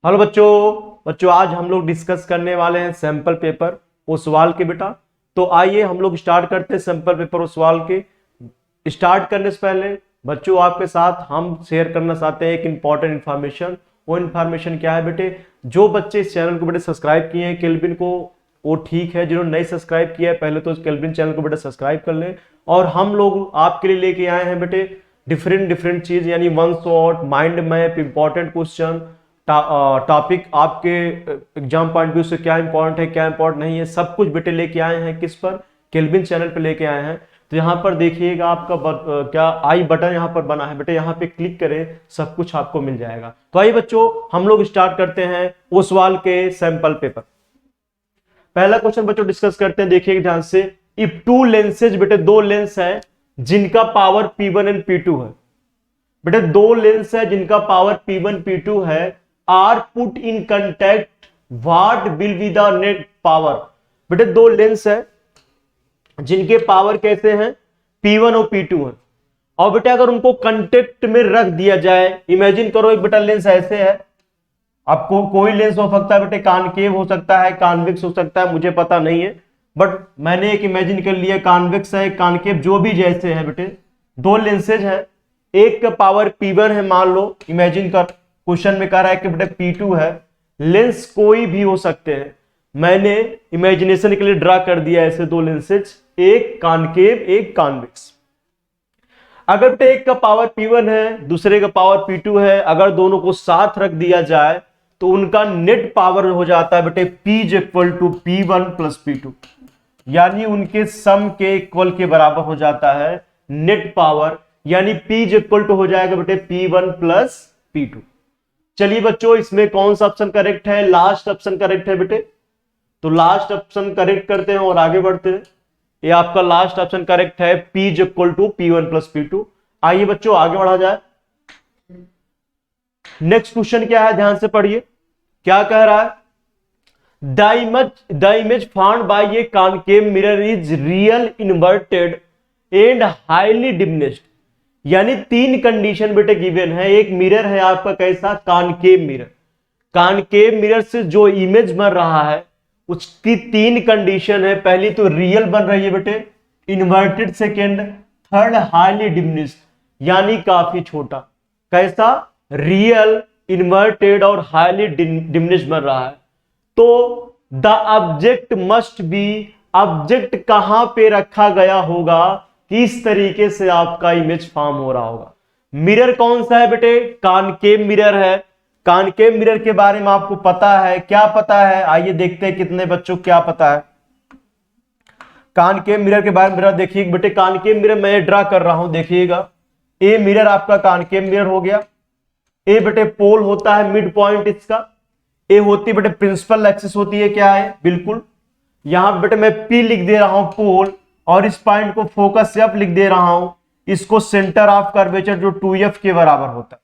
Hello बच्चों आज हम लोग डिस्कस करने वाले हैं सैंपल पेपर ओसवाल के बेटा। तो आइए हम लोग स्टार्ट करते हैं सैंपल पेपर ओसवाल के। स्टार्ट करने से पहले बच्चों आपके साथ हम शेयर करना चाहते हैं एक इंपॉर्टेंट इन्फॉर्मेशन। वो इन्फॉर्मेशन क्या है बेटे, जो बच्चे इस चैनल को बेटे सब्सक्राइब किए हैं केल्विन को वो ठीक है, जिन्होंने नहीं सब्सक्राइब किया है पहले तो केल्विन चैनल को बेटा सब्सक्राइब कर लें। और हम लोग आपके लिए लेके आए हैं बेटे डिफरेंट चीज, यानी one shot, mind map, important question, topic आपके एग्जाम पॉइंट व्यू से क्या इंपॉर्टेंट है क्या इंपॉर्टेंट नहीं है, सब कुछ बेटे लेके आए हैं। किस पर? केल्विन चैनल पे लेके आए हैं। तो यहाँ पर देखिएगा आपका क्या आई बटन यहाँ पर बना है बेटे, यहाँ पे क्लिक करें, सब कुछ आपको मिल जाएगा। तो आइए बच्चों हम लोग स्टार्ट करते हैं ओसवाल के सैंपल पेपर। पहला क्वेश्चन बच्चों डिस्कस करते हैं, देखिए ध्यान से। इफ टू लेंसेज, बेटे दो लेंस है जिनका पावर P1 एंड P2 है। बेटे दो लेंस है जिनका पावर P1 P2 है, are put in contact, what will be the net power. बेटे दो लेंस है जिनके पावर कैसे हैं, P1 और P2 है। और बेटे अगर उनको कंटेक्ट में रख दिया जाए, इमेजिन करो एक बेटा लेंस ऐसे है, आपको कोई लेंस हो सकता है बेटे, कॉनकेव हो सकता है, कॉन्वेक्स हो सकता है, मुझे पता नहीं है, बट मैंने एक इमेजिन कर लिया कॉन्वेक्स है कॉनकेव जो भी जैसे है बेटे। दो लेंसेज है, एक का पावर P1 है, मान लो इमेजिन कर, क्वेश्चन में कह रहा है कि बेटे P2 है। लेंस कोई भी हो सकते हैं, मैंने इमेजिनेशन के लिए ड्रा कर दिया ऐसे दो लेंसेज, एक कॉनकेव एक कॉन्वेक्स। अगर बेटे एक का पावर P1 है दूसरे का पावर P2 है, अगर दोनों को साथ रख दिया जाए तो उनका नेट पावर हो जाता है बेटे P is equal to P1 plus P2, यानी उनके सम के इक्वल के बराबर हो जाता है नेट पावर, यानी P इज इक्वल टू हो जाएगा बेटे P1 प्लस P2। चलिए बच्चों इसमें कौन सा ऑप्शन करेक्ट है? लास्ट ऑप्शन करेक्ट है बेटे, तो लास्ट ऑप्शन करेक्ट करते हैं और आगे बढ़ते हैं। ये आपका लास्ट ऑप्शन करेक्ट है, P is equal to P1 plus P2। आइए बच्चों आगे बढ़ा जाए। नेक्स्ट क्वेश्चन क्या है, ध्यान से पढ़िए, क्या कह रहा है। The image found by A concave mirror is real, inverted and highly diminished. यानी तीन कंडीशन बेटे गिवन है। एक मिरर है आपका कैसा, कॉनकेव मिरर। कॉनकेव मिरर से जो इमेज बन रहा है उसकी तीन कंडीशन है। पहली तो रियल बन रही है बेटे, inverted second, third highly diminished, यानी काफी छोटा। कैसा? रियल, इन्वर्टेड और हाईली डिमिनिश्ड बन रहा है। तो the object must be, object कहां पे रखा गया होगा, किस तरीके से आपका इमेज फॉर्म हो रहा होगा। मिरर कौन सा है बेटे? कॉनकेव मिरर है। कॉनकेव मिरर के बारे में आपको पता है, क्या पता है? आइए देखते हैं कितने बच्चों को क्या पता है कॉनकेव मिरर के बारे में। देखिए बेटे कॉनकेव मिरर मैं ड्रा कर रहा हूं, देखिएगा। ए मिरर आपका कॉनकेव मिरर हो गया। ए बेटे पोल होता है, मिड पॉइंट इसका। ए होती है बेटे प्रिंसिपल एक्सिस होती है, क्या है बिल्कुल। यहां बेटे मैं P लिख दे रहा हूं पोल, और इस पॉइंट को फोकस F लिख दे रहा हूं, इसको सेंटर ऑफ कर्वेचर जो 2F के बराबर होता है।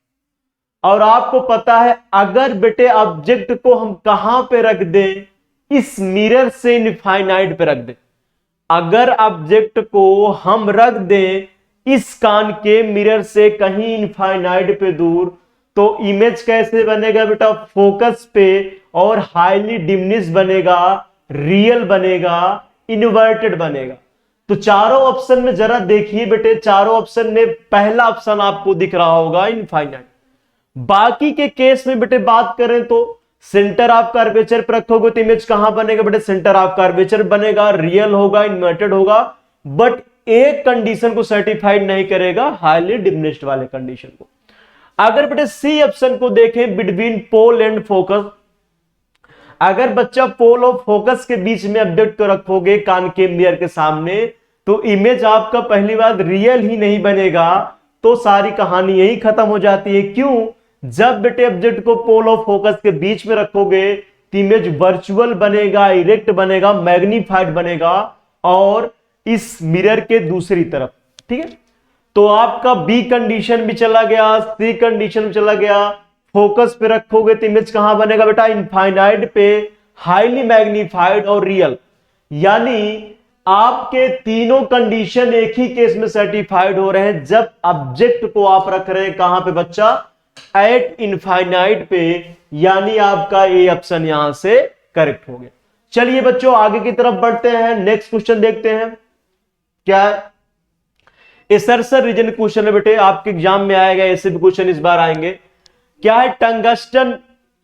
और आपको पता है अगर बेटे ऑब्जेक्ट को हम कहां पे रख दें, इस मिरर से इनफाइनाइट पे रख दें। अगर ऑब्जेक्ट को हम रख दें इस कॉनकेव मिरर से कहीं इनफाइनाइट पे दूर, तो इमेज कैसे बनेगा बेटा? फोकस पे और हाईली डिमिनिश्ड बनेगा, रियल बनेगा, इन्वर्टेड बनेगा। तो चारों ऑप्शन में जरा देखिए बेटे, चारों ऑप्शन में पहला ऑप्शन आपको दिख रहा होगा इनफाइनाइट। बाकी के केस में बेटे बात करें तो सेंटर ऑफ कर्वेचर पर रखोगे तो इमेज कहां बनेगा बेटे? सेंटर ऑफ कर्वेचर बनेगा, रियल होगा, इन्वर्टेड होगा। बट एक कंडीशन को सर्टिफाइड नहीं करेगा, हाईली डिमिनिश्ड वाले कंडीशन को। अगर बेटे सी ऑप्शन को देखें, बिटवीन पोल एंड फोकस, अगर बच्चा पोल और फोकस के बीच में ऑब्जेक्ट को रखोगे कॉनकेव मिरर के सामने, तो इमेज आपका पहली बात रियल ही नहीं बनेगा, तो सारी कहानी यही खत्म हो जाती है। क्यों? जब बेटे ऑब्जेक्ट को पोल और फोकस के बीच में रखोगे तो इमेज वर्चुअल बनेगा, इरेक्ट बनेगा, मैग्नीफाइड बनेगा, और इस मिरर के दूसरी तरफ। ठीक है, तो आपका बी कंडीशन भी चला गया, सी कंडीशन भी चला गया। फोकस पे रखोगे तो इमेज कहां बनेगा बेटा? इनफाइनाइट पे, हाईली मैग्नीफाइड और रियल। यानी आपके तीनों कंडीशन एक ही केस में सर्टिफाइड हो रहे हैं, जब ऑब्जेक्ट को आप रख रहे हैं कहां पे बच्चा? एट इनफाइनाइट पे, यानी आपका ए ऑप्शन यहां से करेक्ट हो गया। चलिए बच्चों आगे की तरफ बढ़ते हैं, नेक्स्ट क्वेश्चन देखते हैं क्या है। एसर्शन रीजन क्वेश्चन है बेटे, आपके एग्जाम में आएगा, ऐसे भी क्वेश्चन इस बार आएंगे। क्या है? Tungsten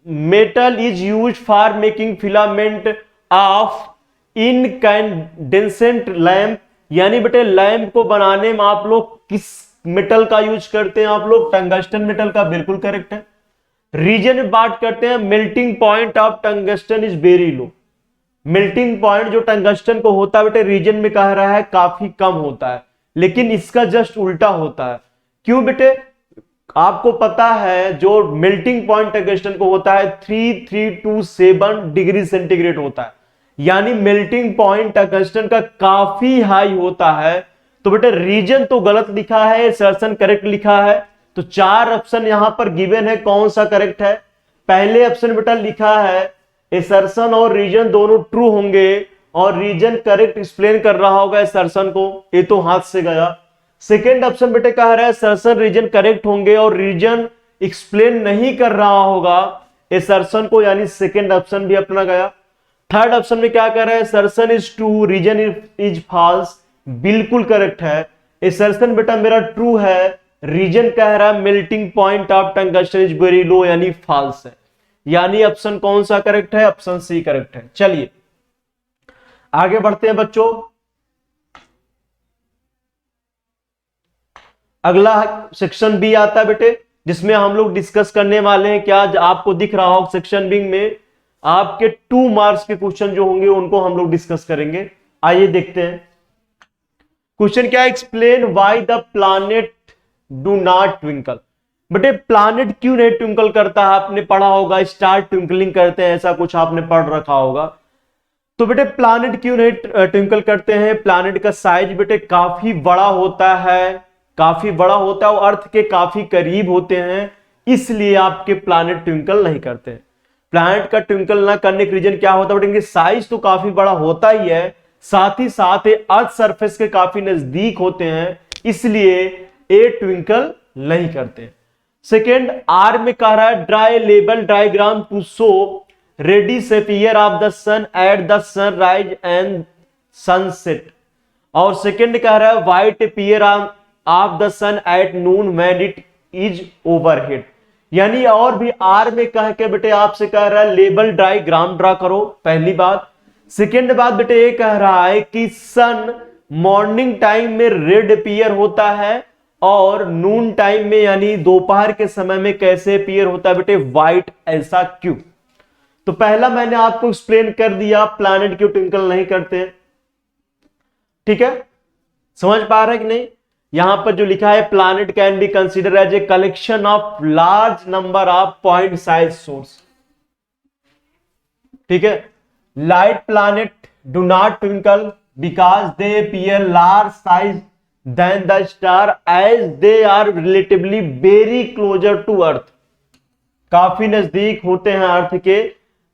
metal is use for making filament of incandescent lamp, यानी बेटे लैंप को बनाने में आप लोग किस मेटल का यूज करते हैं? आप लोग टंगस्टन मेटल का, बिल्कुल करेक्ट है। रीजन में बात करते हैं, melting point of tungsten is very low. Melting point जो टंगस्टन को होता है बेटे रीजन में कह रहा है काफी कम होता है, लेकिन इसका जस्ट उल्टा होता है। क्यों बेटे? आपको पता है जो मेल्टिंग पॉइंट टंगस्टन को होता है 3327 डिग्री सेंटीग्रेड होता है, यानी मेल्टिंग पॉइंट टंगस्टन का काफी हाई होता है। तो बेटे रीजन तो गलत लिखा है, असर्शन करेक्ट लिखा है। तो 4 ऑप्शन यहां पर गिवन है, कौन सा करेक्ट है? पहले ऑप्शन बेटा लिखा है असर्शन और रीजन दोनों ट्रू होंगे, और रीजन करेक्ट एक्सप्लेन कर रहा होगा असर्शन को, ये तो हाथ से गया। सेकेंड ऑप्शन बेटे कह रहा है असर्शन रीजन करेक्ट होंगे और रीजन एक्सप्लेन नहीं कर रहा होगा असर्शन को, यानी सेकेंड ऑप्शन भी अपना गया। थर्ड ऑप्शन में क्या कह रहा है? Assertion is true reason is false, बिल्कुल करेक्ट है। असर्शन बेटा मेरा ट्रू है, रीजन कह रहा है melting point of tungsten is very low, यानी फॉल्स है। यानी ऑप्शन कौन सा करेक्ट है? ऑप्शन सी करेक्ट है। चलिए आगे बढ़ते हैं बच्चों। अगला सेक्शन बी आता है बेटे, जिसमें हम लोग डिस्कस करने वाले हैं क्या, आपको दिख रहा हो सेक्शन बी में आपके 2 मार्क्स के क्वेश्चन जो होंगे उनको हम लोग डिस्कस करेंगे। आइए देखते हैं क्वेश्चन क्या है। Explain why the planet do not twinkle. बेटे प्लैनेट क्यों नहीं ट्विंकल करता है? आपने पढ़ा होगा स्टार ट्विंकलिंग करते हैं, ऐसा कुछ आपने पढ़ रखा होगा। तो बेटे प्लैनेट क्यों नहीं ट्विंकल करते हैं? प्लैनेट का साइज बेटे काफी बड़ा होता है, काफी बड़ा होता है और अर्थ के काफी करीब होते हैं, इसलिए आपके प्लैनेट ट्विंकल नहीं करते। प्लैनेट का ट्विंकल ना करने का रीजन क्या होता है बेटे? इनके साइज तो काफी बड़ा होता ही है, साथ ही साथ अर्थ सरफेस के काफी नजदीक होते हैं, इसलिए ये ट्विंकल नहीं करते। सेकेंड आर में कह रहा है draw label diagram to show reddish appear of the sun at the sunrise and sunset, और सेकेंड कह रहा है white appear of the sun at noon when it is overhead. यानी और भी आर में कह के बेटे आपसे कह रहा है लेबल डायग्राम ड्रा करो, पहली बात। सेकेंड बात बेटे ये कह रहा है कि सन मॉर्निंग टाइम में रेड अपीयर होता है और नून टाइम में यानी दोपहर के समय में कैसे अपीयर होता है बेटे? व्हाइट। ऐसा क्यों? तो पहला मैंने आपको एक्सप्लेन कर दिया, प्लैनेट क्यों ट्विंकल नहीं करते। ठीक है, समझ पा रहे हैं कि नहीं? यहां पर जो लिखा है planet can be consider as a collection of large number of point size source. ठीक है, light planet do not twinkle because they appear large size than the star as they are relatively very closer to earth. काफी नजदीक होते हैं अर्थ के।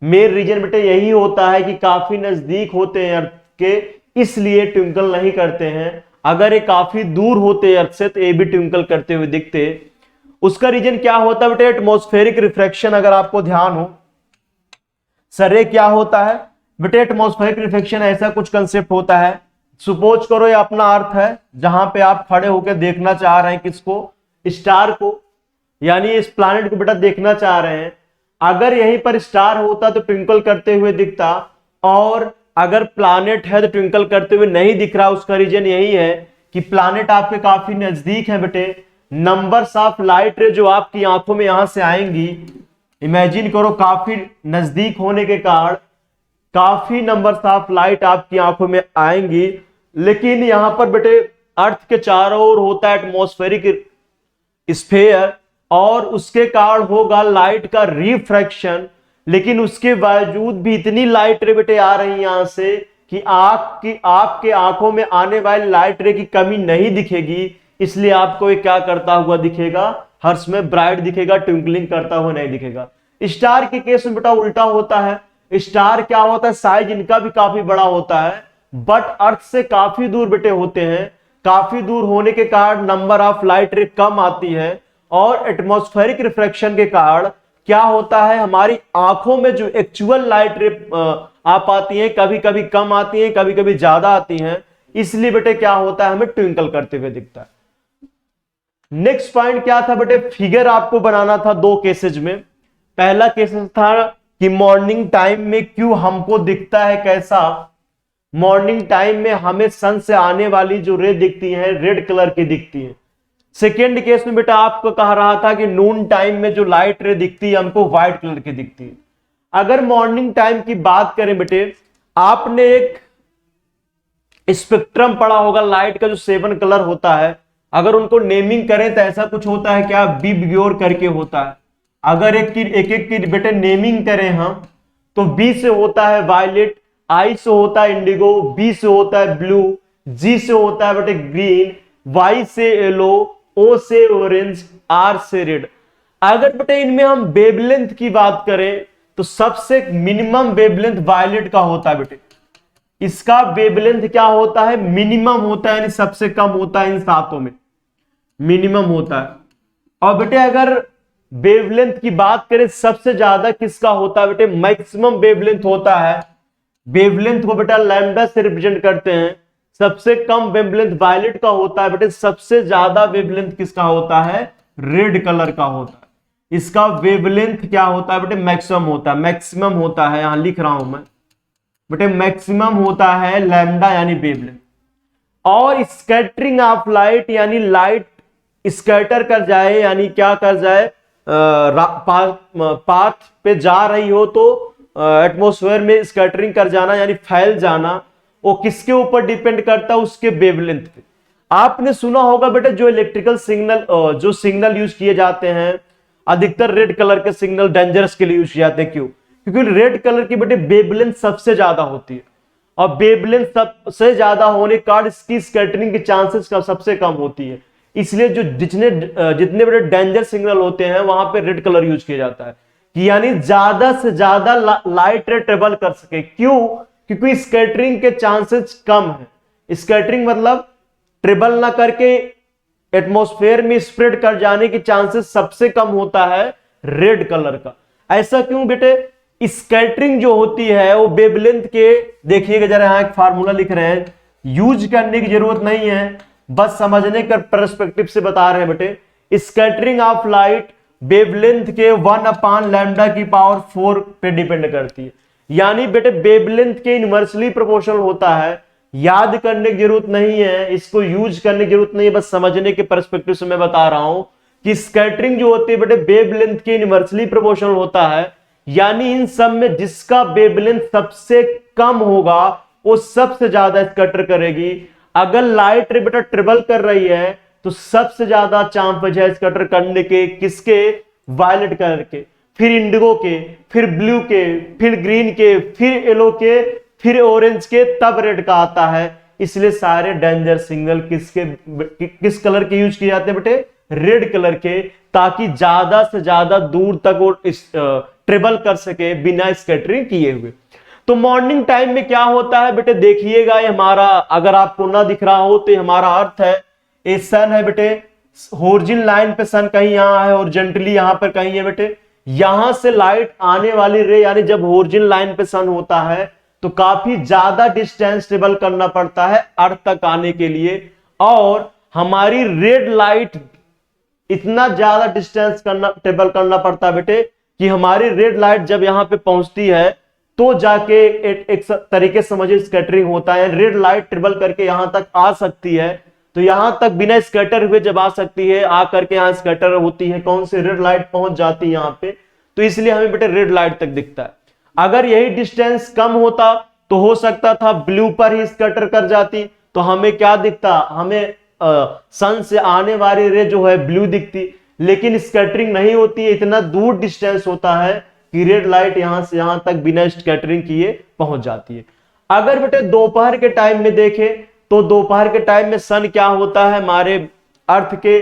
Main reason बेटे यही होता है कि काफी नजदीक होते हैं अर्थ के, इसलिए ट्विंकल नहीं करते हैं। अगर ये काफी दूर होते अर्थ से तो ये भी ट्विंकल करते हुए दिखते। उसका रीजन क्या होता है बेटे? Atmospheric refraction. अगर आपको ध्यान हो सर ये क्या होता है बेटे? एटमॉस्फेरिक रिफ्रैक्शन ऐसा कुछ कंसेप्ट होता है, सपोज करो ये अपना अर्थ है जहां पे आप खड़े होकर देखना चाह रहे हैं किसको? स्टार को, यानी इस प्लैनेट को बेटा देखना चाह रहे हैं। अगर यहीं पर स्टार होता तो ट्विंकल करते हुए दिखता, और अगर प्लैनेट है तो ट्विंकल करते हुए नहीं दिख रहा। उसका रीजन यही है कि प्लैनेट आपके काफी नजदीक है बेटे। नंबर्स ऑफ लाइट रे जो आपकी आंखों में यहां से आएंगी, इमेजिन करो काफी नजदीक होने के कारण काफी नंबर्स ऑफ लाइट आपकी आंखों में आएंगी, लेकिन यहां पर बेटे अर्थ के चारों ओर होता है एटमॉस्फेरिक स्फीयर, और उसके कारण होगा लाइट का रिफ्रैक्शन। लेकिन उसके बावजूद भी इतनी लाइट रे बेटे आ रही यहां से कि आपके आंखों में आने वाली लाइट रे की कमी नहीं दिखेगी, इसलिए आपको ये क्या करता हुआ दिखेगा? हर समय ब्राइट दिखेगा, ट्विंकलिंग करता हुआ नहीं दिखेगा। स्टार के केस में बेटा उल्टा होता है। स्टार क्या होता है? साइज इनका भी काफी बड़ा होता है, बट अर्थ से काफी दूर बेटे होते हैं। काफी दूर होने के कारण नंबर ऑफ लाइट रे कम आती है, और एटमॉस्फेरिक रिफ्लेक्शन के कारण क्या होता है, हमारी आंखों में जो एक्चुअल लाइट रे आ पाती है, कभी कभी कम आती है, कभी कभी ज्यादा आती हैं, इसलिए बेटे क्या होता है, हमें ट्विंकल करते हुए दिखता है। नेक्स्ट पॉइंट क्या था बेटे, फिगर आपको बनाना था दो केसेज में। पहला केसेज था कि मॉर्निंग टाइम में क्यों हमको दिखता है कैसा, मॉर्निंग टाइम में हमें सन से आने वाली जो रे दिखती है रेड कलर की दिखती है। सेकेंड केस में बेटा आपको कह रहा था कि नून टाइम में जो लाइट रे दिखती है हमको व्हाइट कलर की दिखती है। अगर मॉर्निंग टाइम की बात करें बेटे, आपने एक स्पेक्ट्रम पढ़ा होगा लाइट का, जो 7 कलर होता है, अगर उनको नेमिंग करें तो ऐसा कुछ होता है क्या, बिब्योर करके होता है। अगर एक एक की बेटे नेमिंग करें हम, तो बी से होता है वायलेट, आई से होता है इंडिगो, बी से होता है ब्लू, जी से होता है बेटे ग्रीन, वाई से येलो, ओ से ऑरेंज, आर से रेड। अगर बेटे इनमें हम वेवलेंथ की बात करें तो सबसे मिनिमम वेवलेंथ वायलेट का होता है बेटे, इसका वेवलेंथ क्या होता है, मिनिमम होता है, यानी सबसे कम होता है, इन सातों में मिनिमम होता है। और बेटे अगर वेवलेंथ की बात करें सबसे ज्यादा किसका होता है बेटे, मैक्सिमम वेवलेंथ होता है। वेवलेंथ को बेटा लैम्डा से रिप्रेजेंट करते हैं। सबसे कम वेवलेंथ वायलेट का होता है बेटे, सबसे ज्यादा वेवलेंथ किसका होता है, रेड कलर का होता है। इसका वेवलेंथ क्या होता है बेटे, मैक्सिमम होता है, मैक्सिमम होता है, यहां लिख रहा हूं मैं बेटे, मैक्सिमम होता है लैम्डा यानी वेवलेंथ। और स्कैटरिंग ऑफ लाइट यानी लाइट स्कैटर कर जाए, यानी क्या कर जाए, पाथ पे जा रही हो तो एटमॉस्फेयर में स्कैटरिंग कर जाना यानी फैल जाना, वो किसके ऊपर डिपेंड करता है, उसके वेवलेंथ पे। आपने सुना होगा बेटे जो इलेक्ट्रिकल सिग्नल जो सिग्नल यूज किए जाते हैं, अधिकतर रेड कलर के सिग्नल डेंजरस के लिए यूज किए जाते हैं। क्यों, क्योंकि रेड कलर की बेटे वेवलेंथ सबसे ज्यादा होती है, और वेवलेंथ सबसे ज्यादा होने के कारण इसकी स्कैटरिंग की चांसेस सबसे कम होती है। इसलिए जो जितने बड़े डेंजर सिग्नल होते हैं वहां पे रेड कलर यूज किया जाता है, कि यानी ज्यादा से ज्यादा लाइट रे ट्रेवल कर सके। क्यों, क्योंकि स्कैटरिंग के चांसेस कम है। स्कैटरिंग मतलब ट्रेवल ना करके एटमॉस्फेयर में स्प्रेड कर जाने की चांसेस सबसे कम होता है रेड कलर का। ऐसा क्यों बेटे, स्कैटरिंग जो होती है वो वेवलेंथ के, देखिएगा जरा यहां एक फार्मूला लिख रहे हैं, यूज करने की जरूरत नहीं है, बस समझने का पर्सपेक्टिव से बता रहे हैं बेटे। स्कैटरिंग ऑफ लाइट वेवलेंथ के 1/λ⁴ पे डिपेंड करती है, यानी बेटे वेवलेंथ के इनवर्सली प्रोपोर्शनल होता है। याद करने की जरूरत नहीं है, इसको यूज करने की जरूरत नहीं है, बस समझने के पर्सपेक्टिव से मैं बता रहा हूं कि स्कैटरिंग जो होती है बेटे वेवलेंथ के इनवर्सली प्रोपोर्शनल होता है, यानी इन सब में जिसका वेवलेंथ सबसे कम होगा वो सबसे ज्यादा स्कैटर करेगी। अगर लाइट बेटा ट्रेवल कर रही है तो सबसे ज्यादा चांस है स्कैटर करने के, किसके, वायलेट कलर के, फिर इंडिगो के, फिर ब्लू के, फिर ग्रीन के, फिर येलो के, फिर ऑरेंज के, तब रेड का आता है। इसलिए सारे डेंजर सिग्नल किस कलर के यूज किए जाते हैं बेटे, रेड कलर के, ताकि ज्यादा से ज्यादा दूर तक वो ट्रेवल कर सके बिना स्कैटरिंग किए हुए। तो मॉर्निंग टाइम में क्या होता है बेटे, देखिएगा ये हमारा, अगर आपको ना दिख रहा हो तो हमारा अर्थ है, ये सन है बेटे, होरिजोनल लाइन पे सन कहीं यहां है, हॉरिजॉन्टली यहां पर कहीं है बेटे। यहां से लाइट आने वाली रे, यानी जब होरिजोनल लाइन पे सन होता है तो काफी ज्यादा डिस्टेंस ट्रेवल करना पड़ता है अर्थ तक आने के लिए, और हमारी रेड लाइट इतना ज्यादा डिस्टेंस ट्रेवल करना पड़ता है बेटे कि हमारी रेड लाइट जब यहां पे पहुंचती है तो जाके एक तरीके से समझिए स्कैटरिंग होता है। रेड लाइट ट्रेवल करके यहां तक आ सकती है, तो यहां तक बिना स्कैटर हुए जब आ सकती है, आ करके यहां स्कैटर होती है, कौन सी, रेड लाइट पहुंच जाती है यहां पे, तो इसलिए हमें बेटे रेड लाइट तक दिखता है। अगर यही डिस्टेंस कम होता तो हो सकता था ब्लू पर ही स्कैटर कर जाती, तो हमें क्या दिखता, हमें सन से आने वाली रे जो है ब्लू दिखती। लेकिन स्कैटरिंग नहीं होती है, इतना दूर डिस्टेंस होता है कि रेड लाइट यहां से यहां तक बिना स्कैटरिंग किए पहुंच जाती है। अगर बेटे दोपहर के टाइम में देखें तो दोपहर के टाइम में सन क्या होता है, हमारे अर्थ के,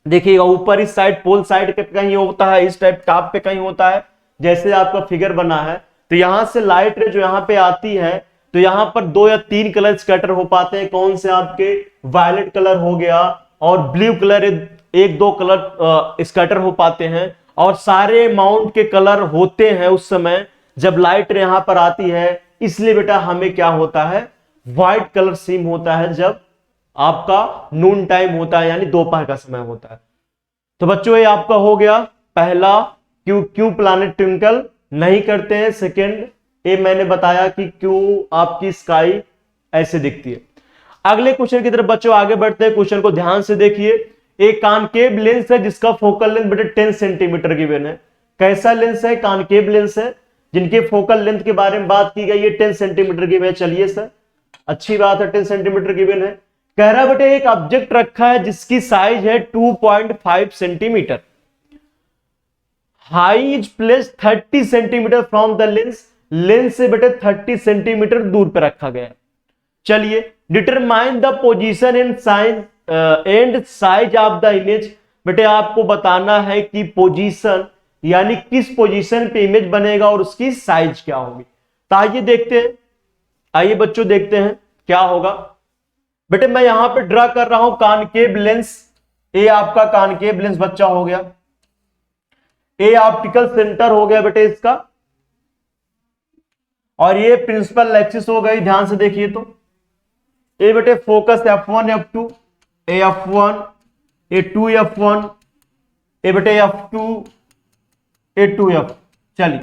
देखिएगा ऊपर इस साइड पोल साइड पे कहीं होता है, इस टाइप टॉप पे कहीं होता है, जैसे आपका फिगर बना है। तो यहां से लाइट रे जो यहां पे आती है तो यहां पर 2 या 3 कलर स्कैटर हो पाते हैं, कौन से, आपके वायलेट कलर हो गया, और ब्लू कलर एक दो कलर स्कैटर हो पाते हैं, और सारे अमाउंट के कलर होते हैं उस समय जब लाइट रे यहां पर आती है। इसलिए बेटा हमें क्या होता है, व्हाइट कलर सीम होता है जब आपका नून टाइम होता है, यानी दोपहर का समय होता है। तो बच्चों ये आपका हो गया पहला, क्यों क्यों प्लैनेट ट्विंकल नहीं करते हैं। सेकंड, ये मैंने बताया कि क्यों आपकी स्काई ऐसे दिखती है। अगले क्वेश्चन की तरफ बच्चों आगे बढ़ते हैं। क्वेश्चन को ध्यान से देखिए। एक कॉनकेव लेंस है जिसका फोकल लेंथ बेटे 10 सेंटीमीटर गिवन है। कैसा लेंस है, कॉनकेव लेंस है जिनके फोकल लेंथ के बारे में बात की गई है, 10 सेंटीमीटर गिवन है। चलिए सर, अच्छी बात है, 10 सेंटीमीटर गिवन है। कह रहा बेटे एक ऑब्जेक्ट रखा है जिसकी साइज है 2.5 centimetre, high is place 30 centimetre from the lens, lens से बेटे 30 सेंटीमीटर दूर पे रखा गया है। चलिए, determine the position and size of the image. बेटे आपको बताना है कि पोजीशन यानी किस पोजीशन पे इमेज बनेगा और उसकी साइज क्या होगी। तो आइए देखते हैं, आइए बच्चों देखते हैं क्या होगा। बेटे मैं यहां पे ड्रा कर रहा हूं कॉनकेव लेंस। ए आपका कॉनकेव लेंस बच्चा हो गया, ए ऑप्टिकल सेंटर हो गया बेटे इसका, और ये प्रिंसिपल एक्सिस हो गई। ध्यान से देखिए तो ए बेटे फोकस F1 F2, ए F1 ए 2 F1, ए बेटे F2 ए 2 F। चलिए,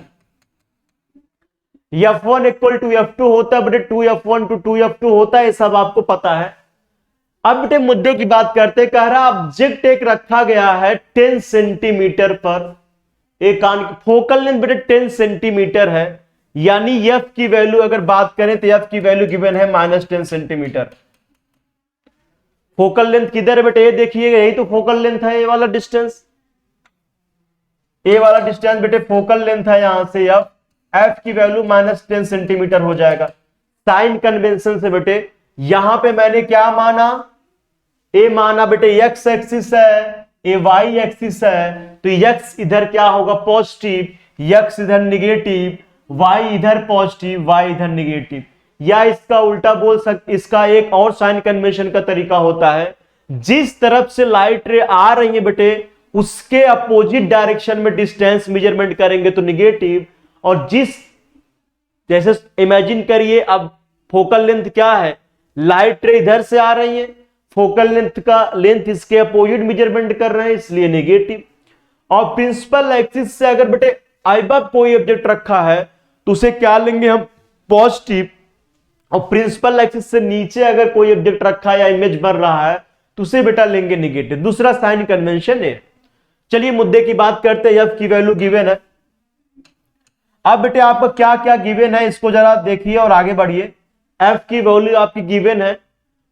F1 इक्वल टू F2 होता है बेटे, 2F1 टू 2F2 होता है, ये सब आपको पता है। अब बेटे मुद्दे की बात करते हैं। कह रहा ऑब्जेक्ट एक रखा गया है 10 सेंटीमीटर पर, एक फोकल लेंथ बेटे 10 सेंटीमीटर है, यानी F की वैल्यू अगर बात करें तो F की वैल्यू गिवन है -10 सेंटीमीटर। फोकल लेंथ किधर है बेटे, ये देखिएगा, यही तो फोकल लेंथ है, ये वाला डिस्टेंस, ये वाला डिस्टेंस बेटे फोकल लेंथ है यहां से F की वैल्यू -10 सेंटीमीटर हो जाएगा। साइन कन्वेंशन से बेटे यहां पे मैंने क्या माना, ए माना बेटे x एक्सिस है, ए y एक्सिस है, तो x इधर क्या होगा पॉजिटिव, x इधर निगेटिव, y इधर पॉजिटिव, y इधर निगेटिव। या इसका उल्टा बोल सकते, इसका एक और साइन कन्वेंशन का तरीका होता है, जिस तरफ से लाइट रे आ रही है बेटे उसके अपोजिट डायरेक्शन में डिस्टेंस मेजरमेंट करेंगे तो निगेटिव, और जिस जैसे इमेजिन करिए अब फोकल लेंथ क्या है, लाइट रे इधर से आ रही है, फोकल लेंथ का लेंथ इसके अपोजिट मेजरमेंट कर रहे हैं इसलिए नेगेटिव। और प्रिंसिपल एक्सिस से अगर बेटे अबव कोई ऑब्जेक्ट रखा है तो उसे क्या लेंगे हम, पॉजिटिव, और प्रिंसिपल एक्सिस से नीचे अगर कोई ऑब्जेक्ट रखा है या इमेज बन रहा है तो उसे बेटा लेंगे नेगेटिव। दूसरा साइन कन्वेंशन है। चलिए मुद्दे की बात करते हैं। F की वैल्यू गिवन है। अब बेटे आपका क्या क्या गिवन है इसको जरा देखिए और आगे बढ़िए। F की वैल्यू आपकी गिवन है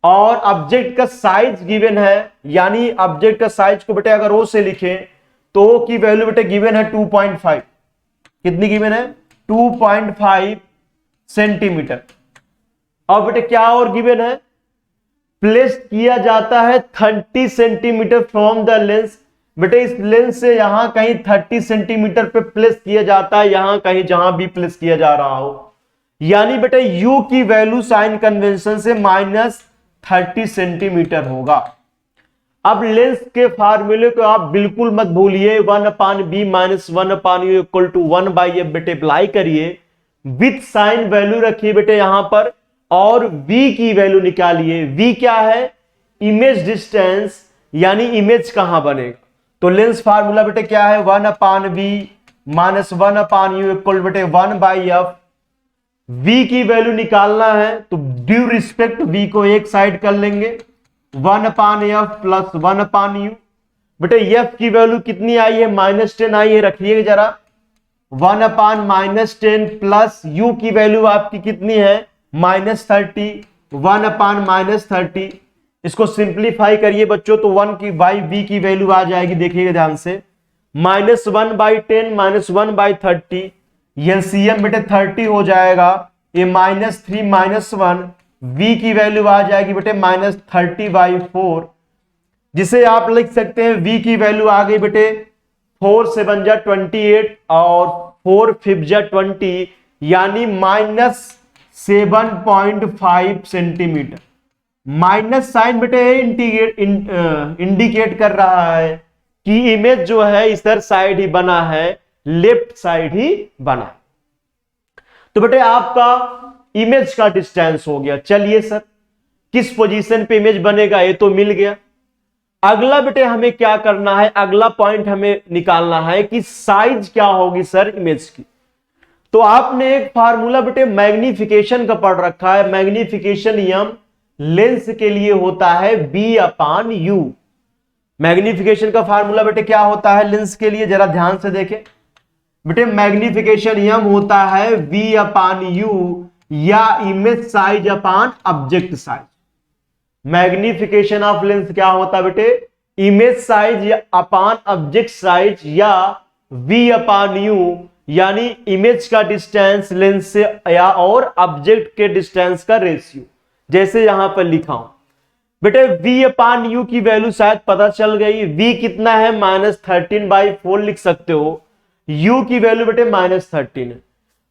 और ऑब्जेक्ट का साइज गिवन है, यानी ऑब्जेक्ट का साइज को बेटे अगर O से लिखें तो O की वैल्यू बेटे गिवन है 2.5। कितनी गिवन है, 2.5 सेंटीमीटर। और बेटे क्या और गिवन है, प्लेस किया जाता है 30 सेंटीमीटर फ्रॉम द लेंस। बेटे इस लेंस से यहां कहीं 30 सेंटीमीटर पे प्लेस किया जाता है, यहां कहीं जहां भी प्लेस किया जा रहा हो, यानी बेटे U की वैल्यू साइन कन्वेंशन से -30 सेंटीमीटर होगा। अब लेंस के फार्मूले को आप बिल्कुल मत भूलिए, 1/b - 1/u = 1/f बेटे अप्लाई करिए, विथ साइन वैल्यू रखिए बेटे यहां पर, और v की वैल्यू निकालिए। v क्या है, इमेज डिस्टेंस, यानी इमेज कहां बनेगा। तो लेंस फार्मूला बेटे क्या है, 1/b - 1/u = बेटे 1/f। v की वैल्यू निकालना है तो ड्यू रिस्पेक्ट v को एक साइड कर लेंगे, 1/f + 1/u। बेटे f की वैल्यू कितनी आई है, -10 आई है, रखिएगा जरा, 1/-10 प्लस u की वैल्यू आपकी कितनी है, -30, 1/-30। इसको सिंप्लीफाई करिए बच्चों तो 1 की बाई v की वैल्यू आ जाएगी, देखिएगा ध्यान से, -1/10 - 1/30, एलसीएम बेटे 30 हो जाएगा, ये -3 - 1, v की वैल्यू आ जाएगी बेटे -30/4, जिसे आप लिख सकते हैं v की वैल्यू आ गई बेटे 4 × 7 = 28 और 4 × 5 = 20, यानी -7.5 सेंटीमीटर। माइनस साइन बेटे इंडिकेट कर रहा है कि इमेज जो है इधर साइड ही बना है, लेफ्ट साइड ही बना है। तो बेटे आपका इमेज का डिस्टेंस हो गया। चलिए सर किस पोजीशन पे इमेज बनेगा ये तो मिल गया। अगला बेटे हमें क्या करना है, अगला पॉइंट हमें निकालना है कि साइज क्या होगी सर इमेज की। तो आपने एक फार्मूला बेटे मैग्निफिकेशन का पढ़ रखा है। मैग्निफिकेशन नियम लेंस के लिए होता है V/U। मैग्निफिकेशन का फार्मूला बेटे क्या होता है लेंस के लिए, जरा ध्यान से देखें बेटे। मैग्निफिकेशन नियम होता है V/U या image size upon object size. Magnification of lens क्या होता है बेटे, इमेज साइज या अपॉन ऑब्जेक्ट साइज या V/U, यानी इमेज का डिस्टेंस लेंस से या और ऑब्जेक्ट के डिस्टेंस का रेशियो। जैसे यहां पर लिखा हूं बेटे V/U की वैल्यू शायद पता चल गई। V कितना है -13/4 लिख सकते हो। U की वैल्यू बेटे -13 है।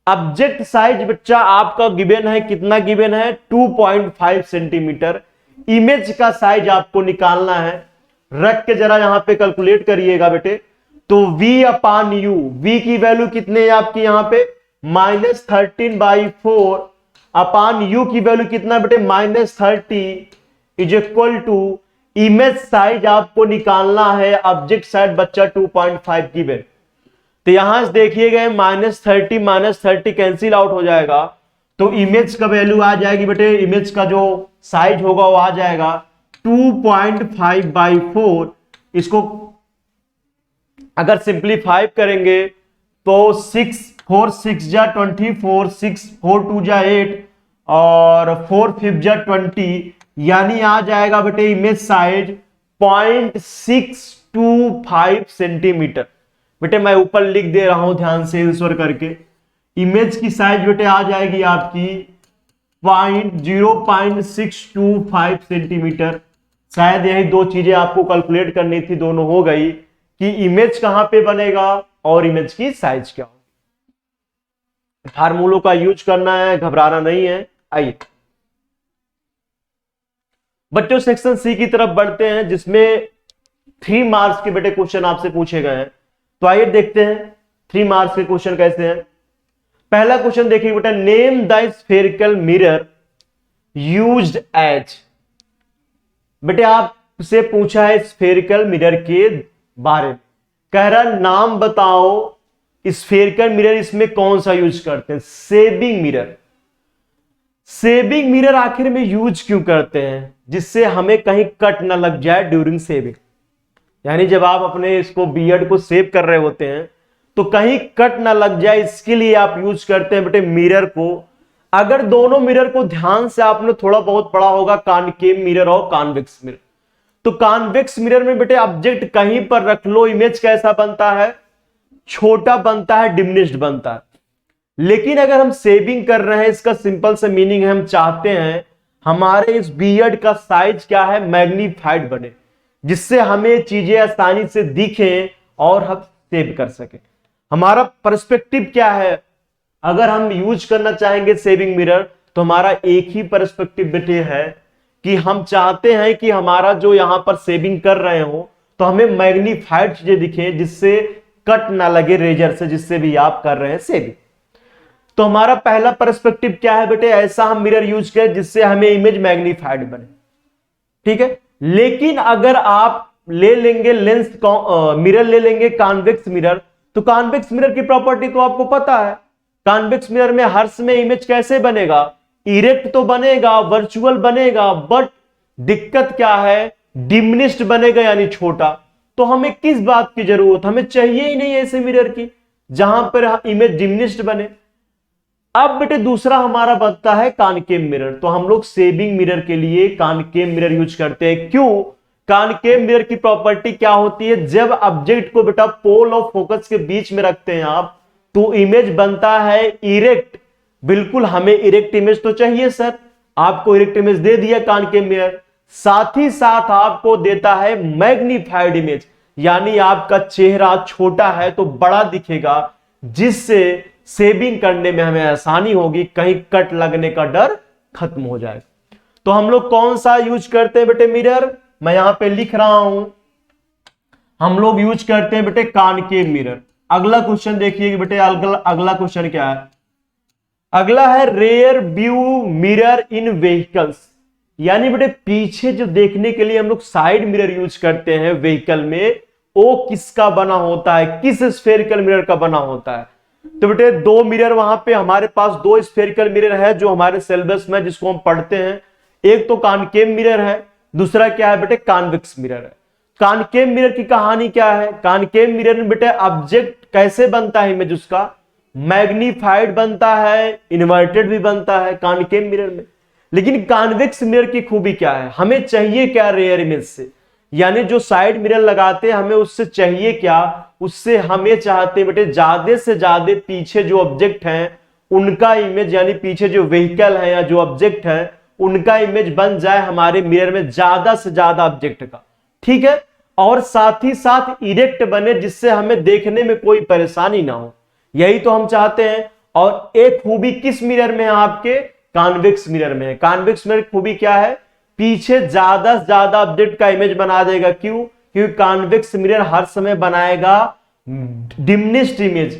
ऑब्जेक्ट साइज बच्चा आपका गिवन है, कितना गिवन है 2.5 सेंटीमीटर। इमेज का साइज आपको निकालना है, रख के जरा यहां पे कैलकुलेट करिएगा बेटे। तो V/U, V की वैल्यू कितने है आपकी यहां पे -13/4 अपॉन U की वैल्यू कितना बेटे -30 is equal to image size आपको निकालना है, ऑब्जेक्ट साइज बच्चा 2.5 गिवन। तो यहां से देखिएगा -30 कैंसिल आउट हो जाएगा, तो इमेज का वैल्यू आ जाएगी बेटे, इमेज का जो साइज होगा वो आ जाएगा 2.5/4। इसको अगर सिंप्लीफाई करेंगे तो 6 4 6 जा 24, 6 4 2 जा 8 और 4 5 जा 20, यानी आ जाएगा बेटे इमेज साइज 0.625 सेंटीमीटर। बेटे मैं ऊपर लिख दे रहा हूं ध्यान से आंसर करके। इमेज की साइज बेटे आ जाएगी आपकी 0.625 सेंटीमीटर। शायद यही दो चीजें आपको कैलकुलेट करनी थी, दोनों हो गई कि इमेज कहां पे बनेगा और इमेज की साइज क्या होगी। फार्मूलों का यूज करना है, घबराना नहीं है। आइए बच्चों सेक्शन सी की तरफ बढ़ते हैं, जिसमें 3 मार्क्स के बेटे क्वेश्चन आपसे पूछे गए हैं। तो आइए देखते हैं 3 मार्क्स के क्वेश्चन कैसे हैं। पहला क्वेश्चन देखिए बेटा, name the spherical mirror used as. बेटे आपसे पूछा है स्फेरिकल मिरर के बारे में, कह रहा नाम बताओ स्फेरिकल मिरर इसमें कौन सा यूज करते हैं। Saving mirror. सेविंग मिरर आखिर में यूज क्यों करते हैं, जिससे हमें कहीं कट ना लग जाए ड्यूरिंग सेविंग। यानी जब आप अपने इसको बियर्ड को सेव कर रहे होते हैं तो कहीं कट ना लग जाए, इसके लिए आप यूज करते हैं बेटे मिरर को। अगर दोनों मिरर को ध्यान से आपने थोड़ा बहुत पढ़ा होगा, कॉनकेव मिरर और कॉन्वेक्स मिरर। तो कॉन्वेक्स मिरर में बेटे ऑब्जेक्ट कहीं पर रख लो, इमेज कैसा बनता है, छोटा बनता है, डिमिनिश्ड बनता है। लेकिन अगर हम सेविंग कर रहे हैं, इसका सिंपल से मीनिंग है हम चाहते हैं हमारे इस बियर्ड का साइज क्या है, मैग्नीफाइड बने, जिससे हमें चीजें आसानी से दिखें और हम सेव कर सके। हमारा पर्सपेक्टिव क्या है, अगर हम यूज करना चाहेंगे सेविंग मिरर तो हमारा एक ही पर्सपेक्टिव बेटे है कि हम चाहते हैं कि हमारा जो यहां पर सेविंग कर रहे हो तो हमें मैग्नीफाइड चीजें दिखे, जिससे कट ना लगे रेजर से, जिससे भी आप कर रहे हैं सेविंग। तो हमारा पहला पर्सपेक्टिव क्या है बेटे, ऐसा हम मिरर यूज करें जिससे हमें इमेज मैग्नीफाइड बने। ठीक है, लेकिन अगर आप ले लेंगे लेंस मिरर ले लेंगे कॉन्वेक्स मिरर, तो कॉन्वेक्स मिरर की प्रॉपर्टी तो आपको पता है। कॉन्वेक्स मिरर में हर समय इमेज कैसे बनेगा, इरेक्ट तो बनेगा, वर्चुअल बनेगा, बट दिक्कत क्या है, डिमिनिश्ड बनेगा यानी छोटा। तो हमें किस बात की जरूरत, हमें चाहिए ही नहीं ऐसे मिरर की जहां पर इमेज डिमिनिश्ड बने। अब बेटे दूसरा हमारा बनता है कॉनकेव मिरर। तो हम लोग सेविंग मिरर के लिए कॉनकेव मिरर यूज करते हैं। क्यों, कॉनकेव मिरर की प्रॉपर्टी क्या होती है, जब ऑब्जेक्ट को बेटा पोल और फोकस के बीच में रखते हैं आप, तो इमेज बनता है इरेक्ट। बिल्कुल हमें इरेक्ट इमेज तो चाहिए सर, आपको इरेक्ट इमेज दे दिया कॉनकेव मिरर, साथ ही साथ आपको देता है मैग्नीफाइड इमेज, यानी आपका चेहरा छोटा है तो बड़ा दिखेगा, जिससे सेविंग करने में हमें आसानी होगी, कहीं कट लगने का डर खत्म हो जाएगा। तो हम लोग कौन सा यूज करते हैं बेटे मिरर, मैं यहां पे लिख रहा हूं, हम लोग यूज करते हैं बेटे कॉनकेव मिरर। अगला क्वेश्चन देखिए बेटे, अगला क्वेश्चन क्या है, अगला है रेयर व्यू मिरर इन व्हीकल्स। यानी बेटे पीछे जो देखने के लिए हम लोग साइड मिरर यूज करते हैं व्हीकल में, वो किसका बना होता है, किस स्फेरिकल मिरर का बना होता है। तो बेटे दो मिरर वहां पे हमारे पास, दो स्फेरिकल मिरर है जो हमारे सिलेबस में जिसको हम पढ़ते हैं। एक तो कॉनकेव मिरर है, दूसरा क्या है बेटे कॉन्वेक्स मिरर है। कॉनकेव मिरर की कहानी क्या है, कॉनकेव मिरर में बेटे ऑब्जेक्ट कैसे बनता है, इमेज उसका मैग्नीफाइड बनता है, इन्वर्टेड भी बनता है कॉनकेव मिरर में। लेकिन कॉन्वेक्स मिरर की खूबी क्या है, हमें चाहिए क्या रेयर इमेज से, यानी जो साइड मिरर लगाते हैं हमें उससे चाहिए क्या, उससे हमें चाहते हैं बेटे ज्यादा से ज्यादा पीछे जो ऑब्जेक्ट हैं उनका इमेज, यानी पीछे जो व्हीकल है या जो ऑब्जेक्ट है उनका इमेज बन जाए हमारे मिरर में, ज्यादा से ज्यादा ऑब्जेक्ट का, ठीक है। और साथ ही साथ इरेक्ट बने, जिससे हमें देखने में कोई परेशानी ना हो, यही तो हम चाहते हैं। और एक खूबी किस मिरर में है आपके, कॉन्वेक्स मिरर में है। कॉन्वेक्स मिरर खूबी क्या है, पीछे ज्यादा से ज्यादा ऑब्जेक्ट का इमेज बना देगा। क्यों, क्योंकि कॉन्वेक्स मिरर हर समय बनाएगा डिमिनिश्ड इमेज,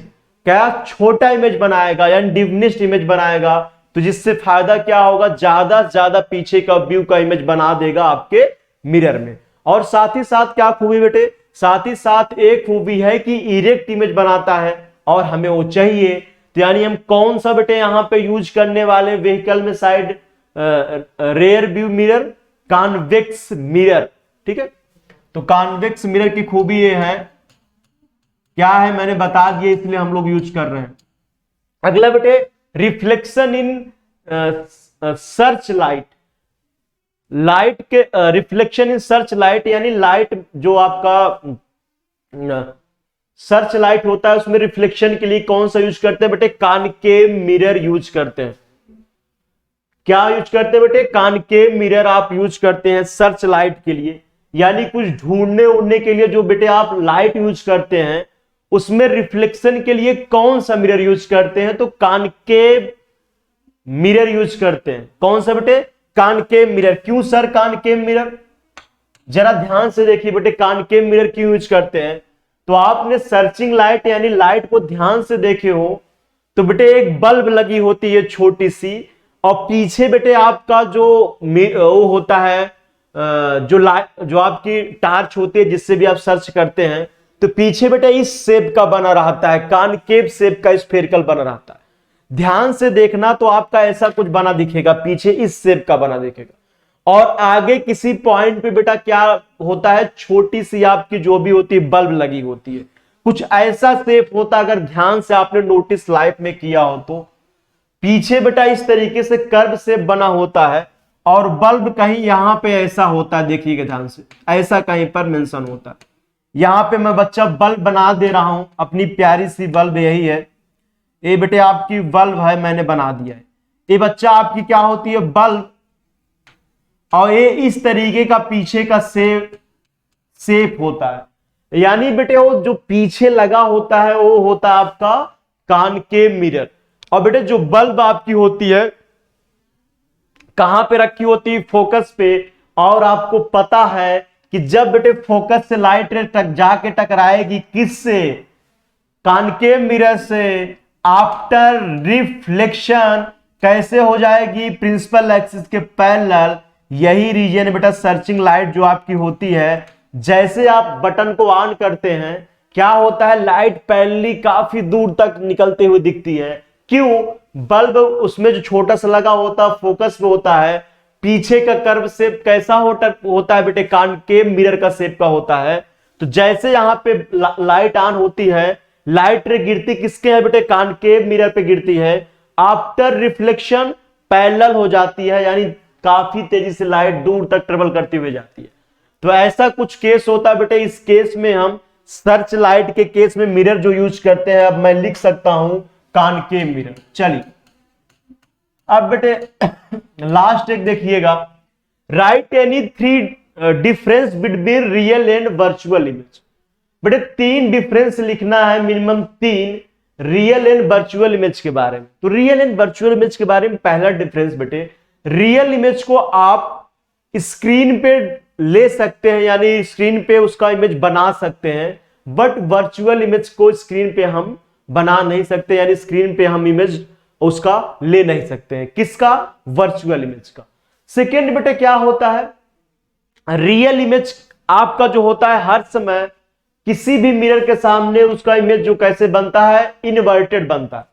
क्या छोटा इमेज बनाएगा, यानी डिमिनिश्ड इमेज बनाएगा। तो जिससे फायदा क्या होगा, ज्यादा से ज्यादा पीछे का व्यू का इमेज बना देगा आपके मिरर में। और साथ ही साथ क्या खूबी बेटे, साथ ही साथ एक खूबी है कि इरेक्ट इमेज बनाता है और हमें वो चाहिए। तो यानी हम कौन सा बेटे यहां पे यूज करने वाले व्हीकल में side rear view mirror, convex mirror, ठीक है। तो कॉन्वेक्स मिरर की खूबी ये है, क्या है मैंने बता दिया, इसलिए हम लोग यूज कर रहे हैं। अगला बेटे reflection in search light, light के रिफ्लेक्शन इन सर्च लाइट, यानी लाइट जो आपका सर्च लाइट होता है उसमें रिफ्लेक्शन के लिए कौन सा यूज करते हैं बेटे, कॉनकेव मिरर यूज करते हैं। क्या यूज करते हैं बेटे, कॉनकेव मिरर आप यूज करते हैं सर्च लाइट के लिए, यानी कुछ ढूंढने उड़ने के लिए जो बेटे आप लाइट यूज करते हैं उसमें रिफ्लेक्शन के लिए कौन सा मिरर यूज करते हैं, तो कॉनकेव मिरर यूज करते हैं। कौन सा बेटे, कॉनकेव मिरर। क्यों सर कॉनकेव मिरर, जरा ध्यान से देखिए बेटे कॉनकेव मिरर क्यों यूज करते हैं। तो आपने सर्चिंग लाइट यानी लाइट को ध्यान से देखे हो तो बेटे एक बल्ब लगी होती है छोटी सी, और पीछे बेटे आपका जो वो होता है जो आपकी टार्च होती है जिससे भी आप सर्च करते हैं, तो पीछे बेटे इस शेप का बना रहता है, कॉनकेव शेप का स्फेरिकल बना रहता है। ध्यान से देखना तो आपका ऐसा कुछ बना दिखेगा, पीछे इस शेप का बना दिखेगा, और आगे किसी पॉइंट पे बेटा क्या होता है, छोटी सी आपकी जो भी होती है बल्ब लगी होती है, कुछ ऐसा शेप होता है। अगर ध्यान से आपने नोटिस लाइफ में किया हो तो पीछे बेटा इस तरीके से कर्व शेप बना होता है, और बल्ब कहीं यहां पे ऐसा होता है, देखिएगा ध्यान से, ऐसा कहीं पर मेंशन होता है। यहां पे मैं बच्चा बल्ब बना दे रहा हूं, अपनी प्यारी सी बल्ब यही है, ये बेटे आपकी बल्ब है, मैंने बना दिया है। ये बच्चा आपकी क्या होती है, बल्ब, और ये इस तरीके का पीछे का शेप होता है। यानी बेटे वो जो पीछे लगा होता है वो होता है आपका कॉनकेव मिरर। और बेटे जो बल्ब आपकी होती है कहां पे रखी होती है, फोकस पे। और आपको पता है कि जब बेटे फोकस से लाइट रे जाके टकराएगी किससे, कॉनकेव मिरर से, आफ्टर रिफ्लेक्शन कैसे हो जाएगी, प्रिंसिपल एक्सिस के पैरेलल। यही रीजन बेटा सर्चिंग लाइट जो आपकी होती है, जैसे आप बटन को ऑन करते हैं क्या होता है, लाइट पैरेलली काफी दूर तक निकलते हुए दिखती है। क्यों, बल्ब उसमें जो छोटा सा लगा होता है फोकस में होता है, पीछे का कर्व शेप कैसा होता है बेटे, कॉनकेव मिरर का शेप का होता है। तो जैसे यहां पे लाइट ऑन होती है, लाइट रे गिरती किसके है बेटे, कॉनकेव मिरर पे गिरती है, आफ्टर रिफ्लेक्शन पैरेलल हो जाती है, यानी काफी तेजी से लाइट दूर तक ट्रेवल करती हुई जाती है। तो ऐसा कुछ केस होता है बेटे, इस केस में हम सर्च लाइट के केस में मिरर जो यूज करते हैं, अब मैं लिख सकता हूं कॉनकेव मिरर। चलिए अब बेटे लास्ट एक देखिएगा, right any three difference between real and virtual image. बेटे तीन डिफरेंस लिखना है, मिनिमम तीन, रियल एंड वर्चुअल इमेज के बारे में। तो रियल एंड वर्चुअल इमेज के बारे में पहला डिफरेंस बेटे, रियल इमेज को आप स्क्रीन पे ले सकते हैं, यानी स्क्रीन पे उसका इमेज बना सकते हैं, बट वर्चुअल इमेज को स्क्रीन पे हम बना नहीं सकते, यानी स्क्रीन पे हम इमेज उसका ले नहीं सकते हैं। किसका? वर्चुअल इमेज का। सेकेंड बेटे क्या होता है, रियल इमेज आपका जो होता है हर समय किसी भी मिरर के सामने उसका इमेज जो कैसे बनता है, इनवर्टेड बनता है।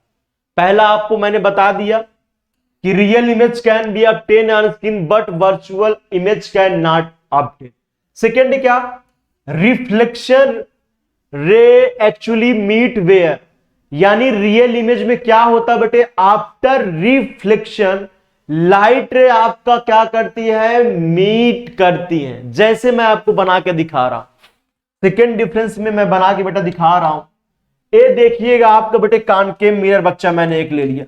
पहला आपको मैंने बता दिया कि real image can be obtain on screen but virtual image can not obtain. Second क्या, रिफ्लेक्शन रे एक्चुअली मीट वेयर, यानी रियल इमेज में क्या होता है बेटे, आफ्टर रिफ्लेक्शन लाइट रे आपका क्या करती है, मीट करती है, जैसे मैं आपको बना के दिखा रहा हूं। सेकेंड डिफरेंस में मैं बना के बेटा दिखा रहा हूं। ये देखिएगा आपका बेटे कॉनकेव मिरर बच्चा मैंने एक ले लिया।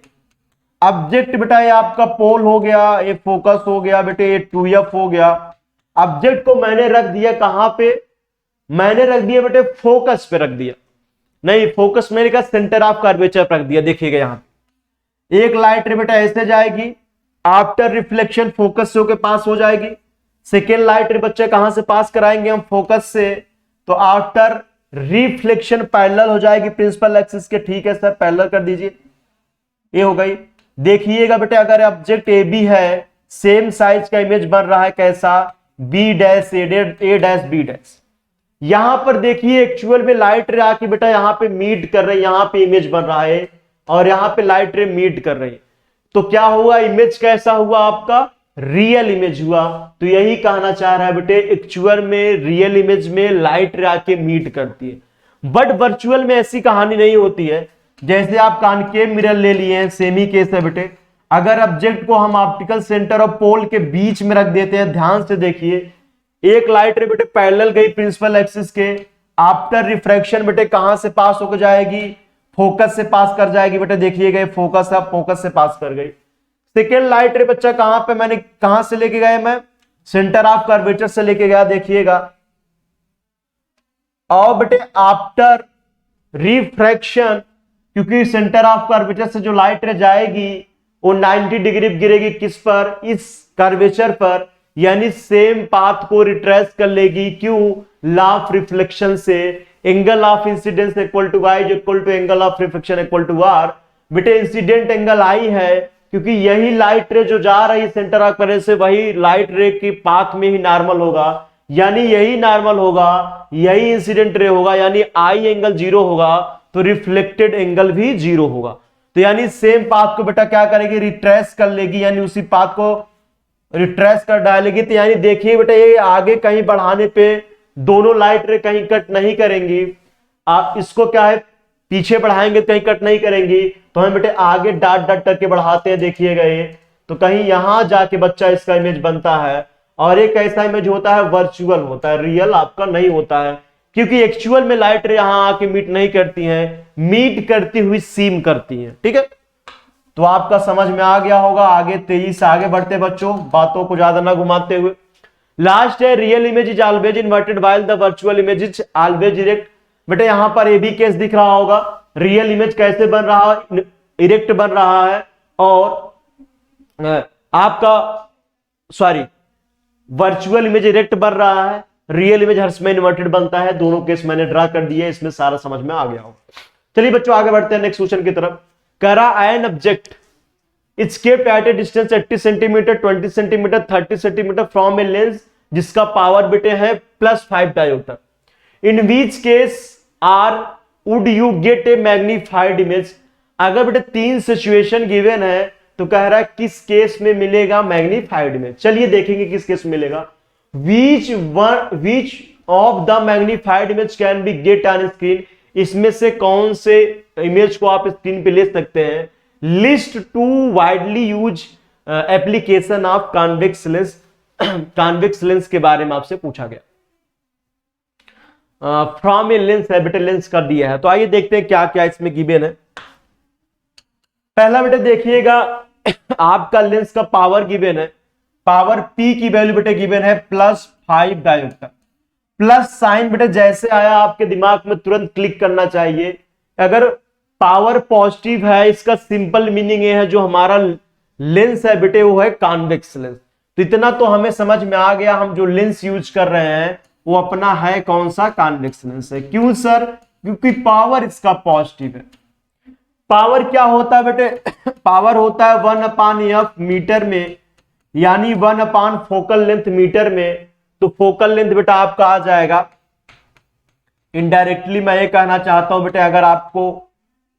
ऑब्जेक्ट बेटा ये आपका पोल हो गया, ये फोकस हो गया बेटे, ये 2f हो गया। ऑब्जेक्ट को मैंने रख दिया कहां पे, मैंने रख दिया बेटे फोकस पे रख दिया, नहीं फोकस मैंने कहा सेंटर ऑफ कर्वेचर रख दिया। देखिएगा यहां एक लाइट रे बेटा ऐसे जाएगी, आफ्टर रिफ्लेक्शन फोकस से होकर पास हो जाएगी। सेकेंड लाइट रे बच्चे कहां से पास कराएंगे हम, फोकस से, तो आफ्टर रिफ्लेक्शन पैरेलल हो जाएगी प्रिंसिपल एक्सिस के। ठीक है सर, पैरेलल कर दीजिए, ये हो गई। देखिएगा बेटे अगर ऑब्जेक्ट ए बी है, सेम साइज का इमेज बन रहा है, कैसा, बी डैश ए डैश बी डैश। यहां पर देखिए एक्चुअल में लाइट रे आके बेटा यहां पे मीट कर रही है, यहां पे इमेज बन रहा है और यहां पे लाइट रे मीट कर रही है, तो क्या हुआ, इमेज कैसा हुआ आपका, रियल इमेज हुआ। तो यही कहना चाह रहा है बेटे, एक्चुअल में रियल इमेज में लाइट रे आके मीट करती है, बट वर्चुअल में ऐसी कहानी नहीं होती है। जैसे आप कॉनकेव मिरर ले लिए हैं, सेमी केस है बेटे, अगर ऑब्जेक्ट को हम ऑप्टिकल सेंटर और पोल के बीच में रख देते हैं, ध्यान से देखिए, एक लाइट रे बेटे पैरेलल गई प्रिंसिपल एक्सिस के, आफ्टर रिफ्रैक्शन बेटे कहां से पास होकर जाएगी, फोकस से पास कर जाएगी बेटे। देखिएगा फोकस है, फोकस से पास कर गई। सेकेंड लाइट रे बच्चा कहां पे, मैंने कहां से लेके गया, मैं सेंटर ऑफ कर्वेचर से लेके गया। देखिएगा और बेटे आफ्टर रिफ्रैक्शन, क्योंकि सेंटर ऑफ कर्वेचर से जो लाइट रे जाएगी वो 90 डिग्री गिरेगी किस पर, इस कर्वेचर पर, यानी सेम पाथ को रिट्रेस कर लेगी। क्यों, लॉ ऑफ रिफ्लेक्शन से, angle of incidence equal to y equal to angle of reflection equal to r। बेटे इंसिडेंट एंगल आई है क्योंकि यही लाइट रे जो जा रही है सेंटर ऑफ कर्वेचर से, वही लाइट रे की पाथ में ही नॉर्मल होगा, यानी यही नॉर्मल होगा, यही इंसिडेंट रे होगा, यानी आई एंगल 0 होगा, तो रिफ्लेक्टेड एंगल भी 0 होगा। तो यानी सेम पाथ को बेटा क्या करेगी, रिट्रेस कर लेगी, यानी उसी पाथ को रिट्रेस कर डालेगी। तो यानी देखिए बेटा ये आगे कहीं बढ़ाने पे दोनों लाइट रे कहीं कट नहीं करेंगी, आप इसको क्या है पीछे बढ़ाएंगे कहीं कट नहीं करेंगी, तो हम बेटे आगे डाट डाट करके बढ़ाते हैं। देखिएगा ये, तो कहीं यहां जाके बच्चा इसका इमेज बनता है, और एक ऐसा इमेज होता है वर्चुअल होता है, रियल आपका नहीं होता है, क्योंकि एक्चुअल में लाइट रे यहां आके मीट नहीं करती हैं, मीट करती हुई सीम करती हैं। ठीक है, तो आपका समझ में आ गया होगा। आगे तेजी से आगे बढ़ते बच्चों, बातों को ज्यादा ना घुमाते हुए। लास्ट है, real image is always inverted while the virtual image is always erect. बेटे यहां पर ए बी केस दिख रहा होगा, रियल इमेज कैसे बन रहा है, इरेक्ट बन रहा है, और आपका सॉरी वर्चुअल इमेज इरेक्ट बन रहा है, रियल इमेज हर समय इन्वर्टेड बनता है। दोनों केस मैंने ड्रा कर दिए, इसमें सारा समझ में आ गया हो। चलिए बच्चों आगे बढ़ते हैं नेक्स्ट क्वेश्चन की तरफ। करा an object its kept at a distance 80 centimetre 20 centimetre 30 centimetre from a lens जिसका पावर बेटे है +5 dioptre, in which case are would you get a magnified image. अगर बेटे 3 सिचुएशन गिवन है तो कह रहा है किस केस में मिलेगा मैग्नीफाइड इमेज। चलिए देखेंगे किस केस में मिलेगा। Which of the magnified image can be get on screen, इसमें से कौन से इमेज को आप स्क्रीन पे ले सकते हैं। List 2 widely use application of convex lens, convex lens के बारे में आपसे पूछा गया। फ्रॉम ए लेंस है बेटे, लेंस कर दिया है, तो आइए देखते हैं क्या क्या इसमें गिवन है। पहला बेटे देखिएगा आपका लेंस का पावर गिवन है, पावर P की वैल्यू बेटे गिवन है +5 डायोप्टर। प्लस साइन बेटे जैसे आया आपके दिमाग में तुरंत क्लिक करना चाहिए। अगर पावर पॉजिटिव है, इसका सिंपल मीनिंग ये है जो हमारा लेंस है बेटे वो है कॉन्वेक्स लेंस। तो इतना तो हमें समझ में आ गया, हम जो लेंस यूज कर रहे हैं वो अपना है कौन सा, कॉन्वेक्स लेंस है। क्यों सर? क्योंकि पावर इसका पॉजिटिव है। पावर क्या होता है बेटे? पावर होता है 1/f मीटर में, यानी 1/ फोकल लेंथ मीटर में। तो फोकल लेंथ बेटा आपका आ जाएगा, इनडायरेक्टली मैं ये कहना चाहता हूं बेटे, अगर आपको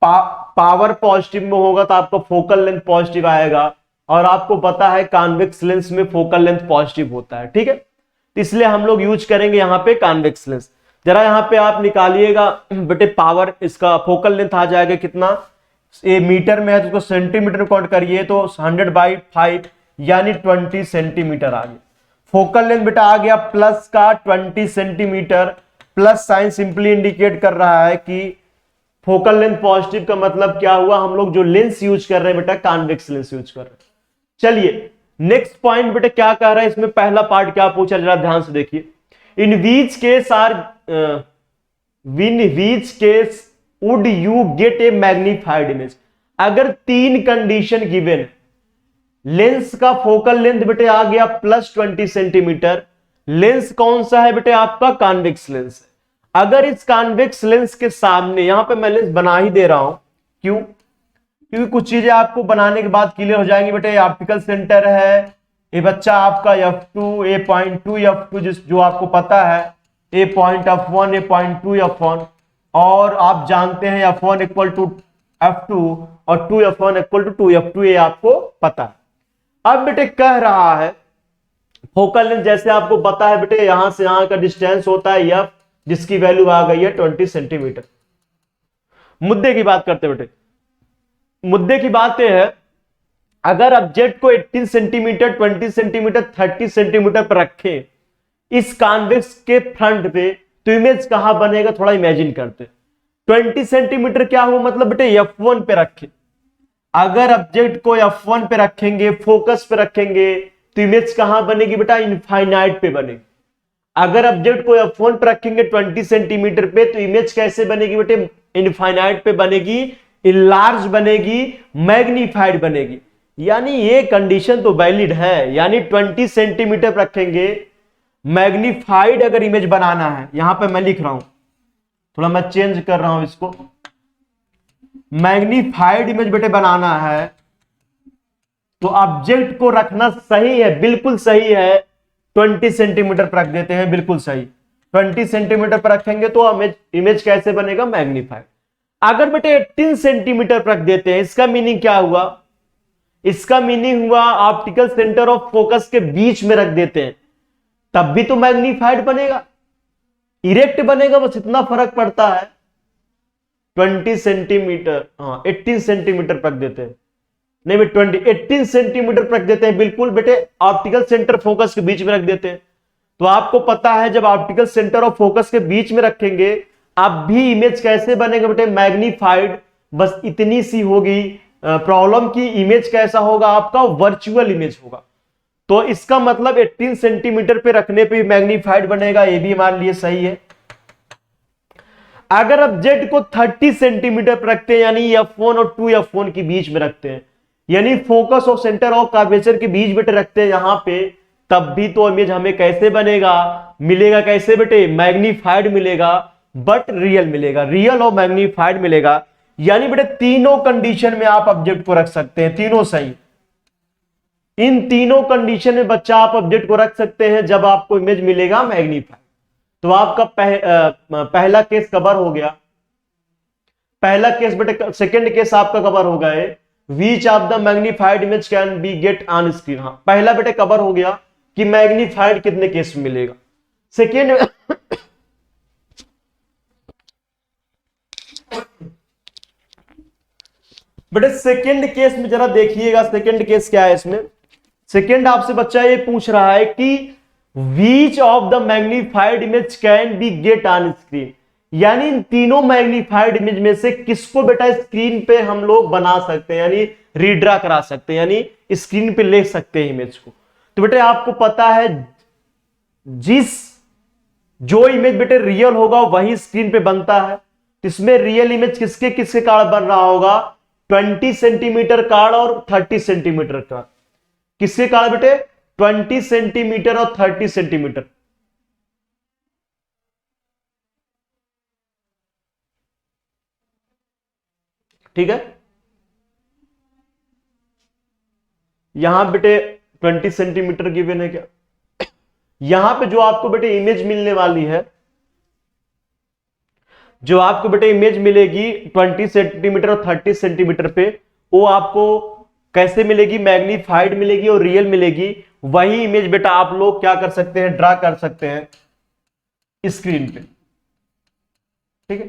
पावर पॉजिटिव में होगा तो आपका फोकल लेंथ पॉजिटिव आएगा, और आपको पता है कॉन्वेक्स लेंस में फोकल लेंथ पॉजिटिव होता है, ठीक है। तो इसलिए हम लोग यूज करेंगे यहां पे कॉन्वेक्स लेंस। जरा यहां पे आप निकालिएगा बेटे पावर, इसका फोकल लेंथ आ जाएगा कितना, ये मीटर में है तो उसको सेंटीमीटर में काउंट करिए, तो 100/5 यानी 20 सेंटीमीटर आ गया। फोकल लेंथ बेटा आ गया प्लस का 20 centimetre, plus sign simply indicate कर रहा है कि फोकल लेंथ पॉजिटिव का मतलब क्या हुआ, हम लोग जो लेंस यूज कर रहे हैं बेटा कॉन्वेक्स लेंस यूज कर रहे हैं। चलिए नेक्स्ट पॉइंट बेटा क्या कह रहा है इसमें, पहला पार्ट क्या पूछा जरा ध्यान से देखिए। In which case are in which case would you get a magnified image. अगर 3 कंडीशन गिवन, लेंस का फोकल लेंथ बेटे आ गया प्लस 20 सेंटीमीटर, लेंस कौन सा है बेटे आपका कॉन्वेक्स लेंस है। अगर इस कॉन्वेक्स लेंस के सामने, यहां पे मैं लेंस बना ही दे रहा हूं, क्यों? क्योंकि कुछ चीजें आपको बनाने के बाद क्लियर हो जाएंगी बेटे। ऑप्टिकल सेंटर है ये बच्चा आपका F2, ए पॉइंट 2 F2 जो आपको पता है, ए पॉइंट F1, ए पॉइंट 2 F1, और आप जानते हैं F1 इक्वल टू F2 और 2F1 इक्वल टू 2F2, ये आपको पता है। अब बेटे कह रहा है फोकल लेंथ, जैसे आपको पता है बेटे यहां से यहां का डिस्टेंस होता है F, जिसकी वैल्यू आ गई है 20 सेंटीमीटर। मुद्दे की बात करते बेटे, मुद्दे की बात यह है, अगर ऑब्जेक्ट को 18 सेंटीमीटर, 20 सेंटीमीटर, 30 सेंटीमीटर पर रखें इस कॉन्वेक्स के फ्रंट पे, तो इमेज कहां बनेगा, थोड़ा इमेजिन करते। 20 सेंटीमीटर क्या हुआ, मतलब बेटे F1 पे रखें। अगर ऑब्जेक्ट को F1 पे रखेंगे, फोकस पे रखेंगे, तो इमेज कहां बनेगी बेटा, इनफाइनाइट पे बनेगी। अगर ऑब्जेक्ट को F1 पे रखेंगे 20 सेंटीमीटर पे, तो इमेज कैसे बनेगी बेटे, इनफाइनाइट पे बनेगी, इनलार्ज बनेगी, मैग्नीफाइड बनेगी। यानी ये कंडीशन तो वैलिड है, यानी 20 सेंटीमीटर पर रखेंगे, मैग्नीफाइड अगर इमेज बनाना है, यहां पे मैं लिख रहा हूं, थोड़ा मैं चेंज कर रहा हूं इसको, मैग्नीफाइड इमेज बेटे बनाना है तो ऑब्जेक्ट को रखना सही है, बिल्कुल सही है, 20 सेंटीमीटर पर रख देते हैं, बिल्कुल सही। 20 सेंटीमीटर पर रखेंगे तो इमेज कैसे बनेगा, मैग्नीफाइड। अगर बेटे 18 सेंटीमीटर पर रख देते हैं, इसका मीनिंग क्या हुआ, इसका मीनिंग हुआ ऑप्टिकल सेंटर ऑफ फोकस के बीच में रख देते हैं, तब भी तो मैग्नीफाइड बनेगा, इरेक्ट बनेगा, बस इतना फर्क पड़ता है। 20 सेंटीमीटर, हाँ 18 सेंटीमीटर पर रख देते हैं, नहीं बेटे 18 सेंटीमीटर पर रख देते हैं, बिल्कुल बेटे ऑप्टिकल सेंटर फोकस के बीच में रख देते हैं। तो आपको पता है जब ऑप्टिकल सेंटर ऑफ फोकस के बीच में रखेंगे, अब भी इमेज कैसे बनेगा बेटे, मैग्नीफाइड। बस इतनी सी होगी प्रॉब्लम की, इमेज कैसा होगा आपका, वर्चुअल इमेज होगा। तो इसका मतलब 18 सेंटीमीटर पे रखने पे मैग्नीफाइड बनेगा, ये भी हमारे लिए सही है। अगर ऑब्जेक्ट को 30 सेंटीमीटर पर रखते हैं, यानी F1 और 2F1 के बीच में रखते हैं, यानी फोकस और सेंटर ऑफ कर्वेचर के बीच बेटे रखते हैं यहां पे, तब भी तो इमेज हमें कैसे बनेगा, मिलेगा कैसे बेटे, मैग्नीफाइड मिलेगा, बट रियल मिलेगा, रियल और मैग्नीफाइड मिलेगा। यानी बेटे तीनों कंडीशन में आप ऑब्जेक्ट को रख सकते हैं, तीनों सही। इन तीनों कंडीशन में बच्चा आप ऑब्जेक्ट को रख सकते हैं जब आपको इमेज मिलेगा मैग्नीफाइड। तो आपका पहला केस कवर हो गया, पहला केस बेटे, सेकंड केस आपका कवर हो गया है, which of the magnified image can be get on screen. हाँ पहला बेटे कवर हो गया कि मैग्नीफाइड कितने केस में मिलेगा। सेकेंड बेटे सेकेंड केस में जरा देखिएगा, सेकेंड केस क्या है इसमें। सेकेंड आपसे बच्चा ये पूछ रहा है कि which of the magnified image can be get on screen, यानी इन तीनों मैग्नीफाइड इमेज में से किसको बेटा स्क्रीन पे हम लोग बना सकते हैं, यानी रीड्रा करा सकते हैं, यानी स्क्रीन पे ले सकते हैं इमेज को। तो बेटे आपको पता है जो इमेज बेटे रियल होगा वही स्क्रीन पे बनता है। इसमें रियल इमेज किसके किसके कारण बन रहा होगा, 20 सेंटीमीटर कार्ड और 30 सेंटीमीटर का। किसके कार्ड बेटे? 20 सेंटीमीटर और 30 सेंटीमीटर। ठीक है, यहां बेटे 20 सेंटीमीटर गिवन है क्या? यहां पे जो आपको बेटे इमेज मिलने वाली है, जो आपको बेटे इमेज मिलेगी 20 सेंटीमीटर और 30 सेंटीमीटर पे, वो आपको कैसे मिलेगी? मैग्नीफाइड मिलेगी और रियल मिलेगी। वही इमेज बेटा आप लोग क्या कर सकते हैं? ड्रा कर सकते हैं स्क्रीन पे। ठीक है,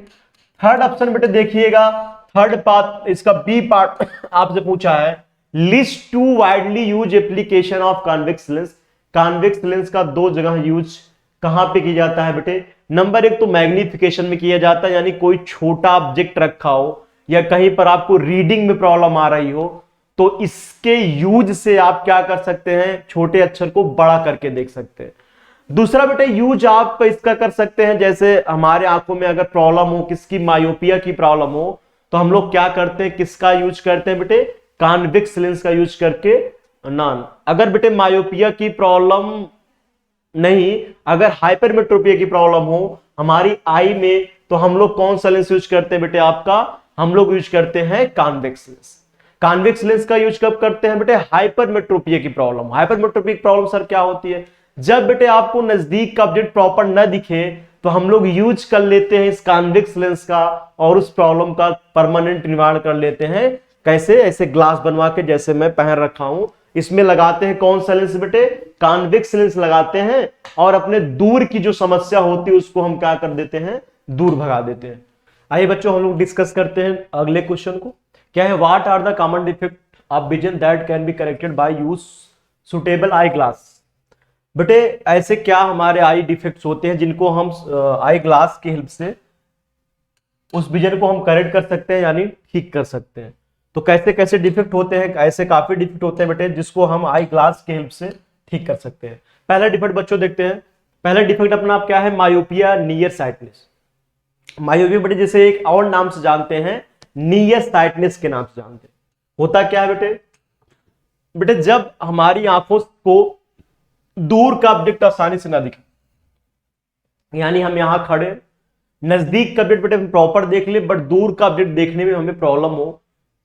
थर्ड ऑप्शन बेटे देखिएगा, थर्ड पार्ट, इसका बी पार्ट आपसे पूछा है, list two widely use application of convex lens. Convex lens का दो जगह यूज कहां पे किया जाता है बेटे? नंबर एक तो मैग्निफिकेशन में किया जाता है, यानी कोई छोटा ऑब्जेक्ट रखा हो या कहीं पर आपको रीडिंग में प्रॉब्लम आ रही हो, तो इसके यूज से आप क्या कर सकते हैं? छोटे अक्षर को बड़ा करके देख सकते हैं। दूसरा बेटे यूज आप इसका कर सकते हैं, जैसे हमारे आंखों में अगर प्रॉब्लम हो, किसकी मायोपिया की प्रॉब्लम हो, तो हम लोग क्या करते हैं? किसका यूज करते हैं बेटे? कॉन्वेक्स लेंस का यूज करके। नॉन अगर बेटे मायोपिया की प्रॉब्लम नहीं, अगर हाइपरमेट्रोपिया की प्रॉब्लम हो हमारी आई में, तो हम लोग कौन सा लेंस यूज करते हैं बेटे? आपका हम लोग यूज करते हैं कॉन्वेक्स लेंस। कॉन्वेक्स लेंस का यूज कब करते हैं बेटे? हाइपरमेट्रोपिया की प्रॉब्लम। हाइपरमेट्रोपिया की प्रॉब्लम सर क्या होती है? जब बेटे आपको नजदीक का ऑब्जेक्ट प्रॉपर न दिखे, तो हम लोग यूज कर लेते हैं इस कॉन्वेक्स लेंस का और उस प्रॉब्लम का परमानेंट निवारण कर लेते हैं। कैसे? ऐसे ग्लास बनवा के, जैसे मैं पहन रखा हूं, इसमें लगाते हैं कौन सा लेंस बेटे? कॉन्वेक्स लेंस लगाते हैं, और अपने दूर की जो समस्या होती है उसको हम क्या कर देते हैं? दूर भगा देते हैं। आइए बच्चों हम लोग डिस्कस करते हैं अगले क्वेश्चन को। क्या है? What are the common defect of vision that can be corrected by use suitable eye glass. बेटे ऐसे क्या हमारे आई डिफेक्ट्स होते हैं जिनको हम आई ग्लास की हेल्प से उस विजन को हम करेक्ट कर सकते हैं, यानी ठीक कर सकते हैं। तो कैसे कैसे डिफेक्ट होते हैं? ऐसे काफी डिफेक्ट होते हैं बेटे जिसको हम आई ग्लास की हेल्प से ठीक कर सकते हैं। पहला डिफेक्ट बच्चों देखते हैं। पहला डिफेक्ट अपना आप क्या है? Myopia near sightedness. मायोपिया बेटे जैसे एक और नाम से जानते हैं, नियर साइटनेस के नाम से जानते हैं। होता क्या है बेटे? बेटे जब हमारी आंखों को दूर का ऑब्जेक्ट आसानी से ना दिखे, यानी हम यहां खड़े, नजदीक का ऑब्जेक्ट बेटे हम प्रॉपर देख ले, बट दूर का ऑब्जेक्ट देखने में हमें प्रॉब्लम हो,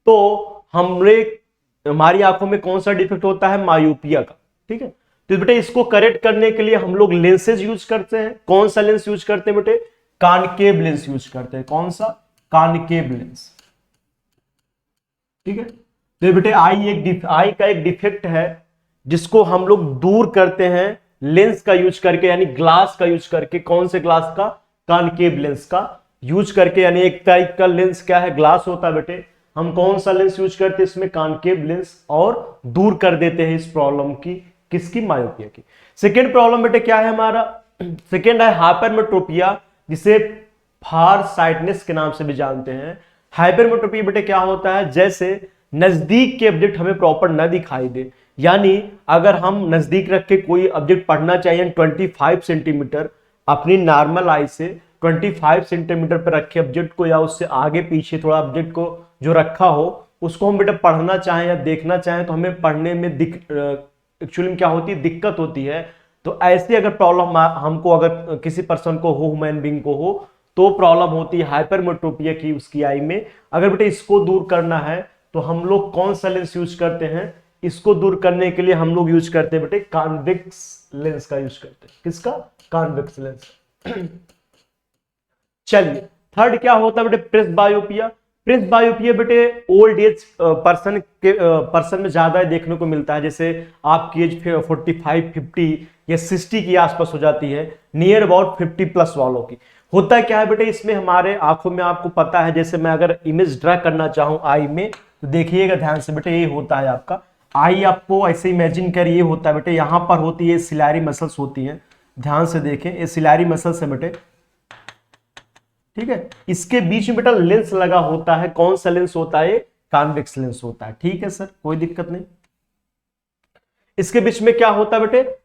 तो हमारी आंखों में कौन सा डिफेक्ट होता है? मायोपिया का। ठीक है, तो बेटे इसको करेक्ट करने के लिए हम लोग लेंसेज यूज करते हैं। कौन सा लेंस यूज करते हैं बेटे? कॉनकेव लेंस यूज करते हैं। कौन सा? Concave lens. ठीक है, तो बेटे आई का एक डिफेक्ट है जिसको हम लोग दूर करते हैं लेंस का यूज करके, यानी ग्लास का यूज करके। कौन से ग्लास का? कॉनकेव लेंस का यूज करके। यानी एक टाइप का लेंस क्या है? ग्लास होता है बेटे, हम कौन सा लेंस यूज करते हैं इसमें? कॉनकेव लेंस, और दूर कर देते हैं इस प्रॉब्लम की। किसकी? मायोपिया की। सेकेंड प्रॉब्लम बेटे क्या है हमारा? सेकेंड है हाइपरमेट्रोपिया, जिसे फार साइटनेस के नाम से भी जानते हैं। हाइपरमेट्रोपिया बेटे क्या होता है? जैसे नजदीक के ऑब्जेक्ट हमें प्रॉपर न दिखाई दे, यानी अगर हम नजदीक रख के कोई ऑब्जेक्ट पढ़ना चाहिए 25 सेंटीमीटर, अपनी नॉर्मल आई से 25 सेंटीमीटर पर रखे ऑब्जेक्ट को, या उससे आगे पीछे थोड़ा ऑब्जेक्ट को जो रखा हो उसको हम बेटा पढ़ना चाहें या देखना चाहें, तो हमें पढ़ने में एक्चुअली क्या होती है? दिक्कत होती है। तो ऐसी अगर प्रॉब्लम हमको, अगर किसी पर्सन को हो, ह्यूमन बीइंग को हो, तो प्रॉब्लम होती है हाइपरमेट्रोपिया की उसकी आई में। अगर बेटे इसको दूर करना है तो हम लोग कौन सा लेंस यूज करते हैं? इसको दूर करने के लिए हम लोग यूज करते हैं बेटे कॉन्वेक्स लेंस का यूज करते हैं। किसका? Convex lens. चलिए थर्ड क्या होता है बेटे? प्रेस बायोपिया। प्रेस बायोपिया बेटे ओल्ड एज पर्सन में ज्यादा देखने को मिलता है, जैसे आपकी एज 45, 50 या 60 के आसपास हो जाती है, नियर अबाउट 50 प्लस वालों की। होता क्या है बेटे? इसमें हमारे आंखों में, आपको पता है, जैसे मैं अगर इमेज ड्रा करना चाहूं आई में, तो देखिएगा ध्यान से बेटे, ये होता है आपका आई। आपको ऐसे इमेजिन करिए, होता है बेटे, यहां पर होती है सिलारी मसल्स होती हैं, ध्यान से देखें, ये सिलारी मसल्स है बेटे। ठीक है, इसके बीच में बेटा लेंस लगा होता है। कौन सा लेंस होता है? कॉन्वेक्स लेंस होता है। ठीक है सर, कोई दिक्कत नहीं। इसके बीच में क्या होता है बेटे?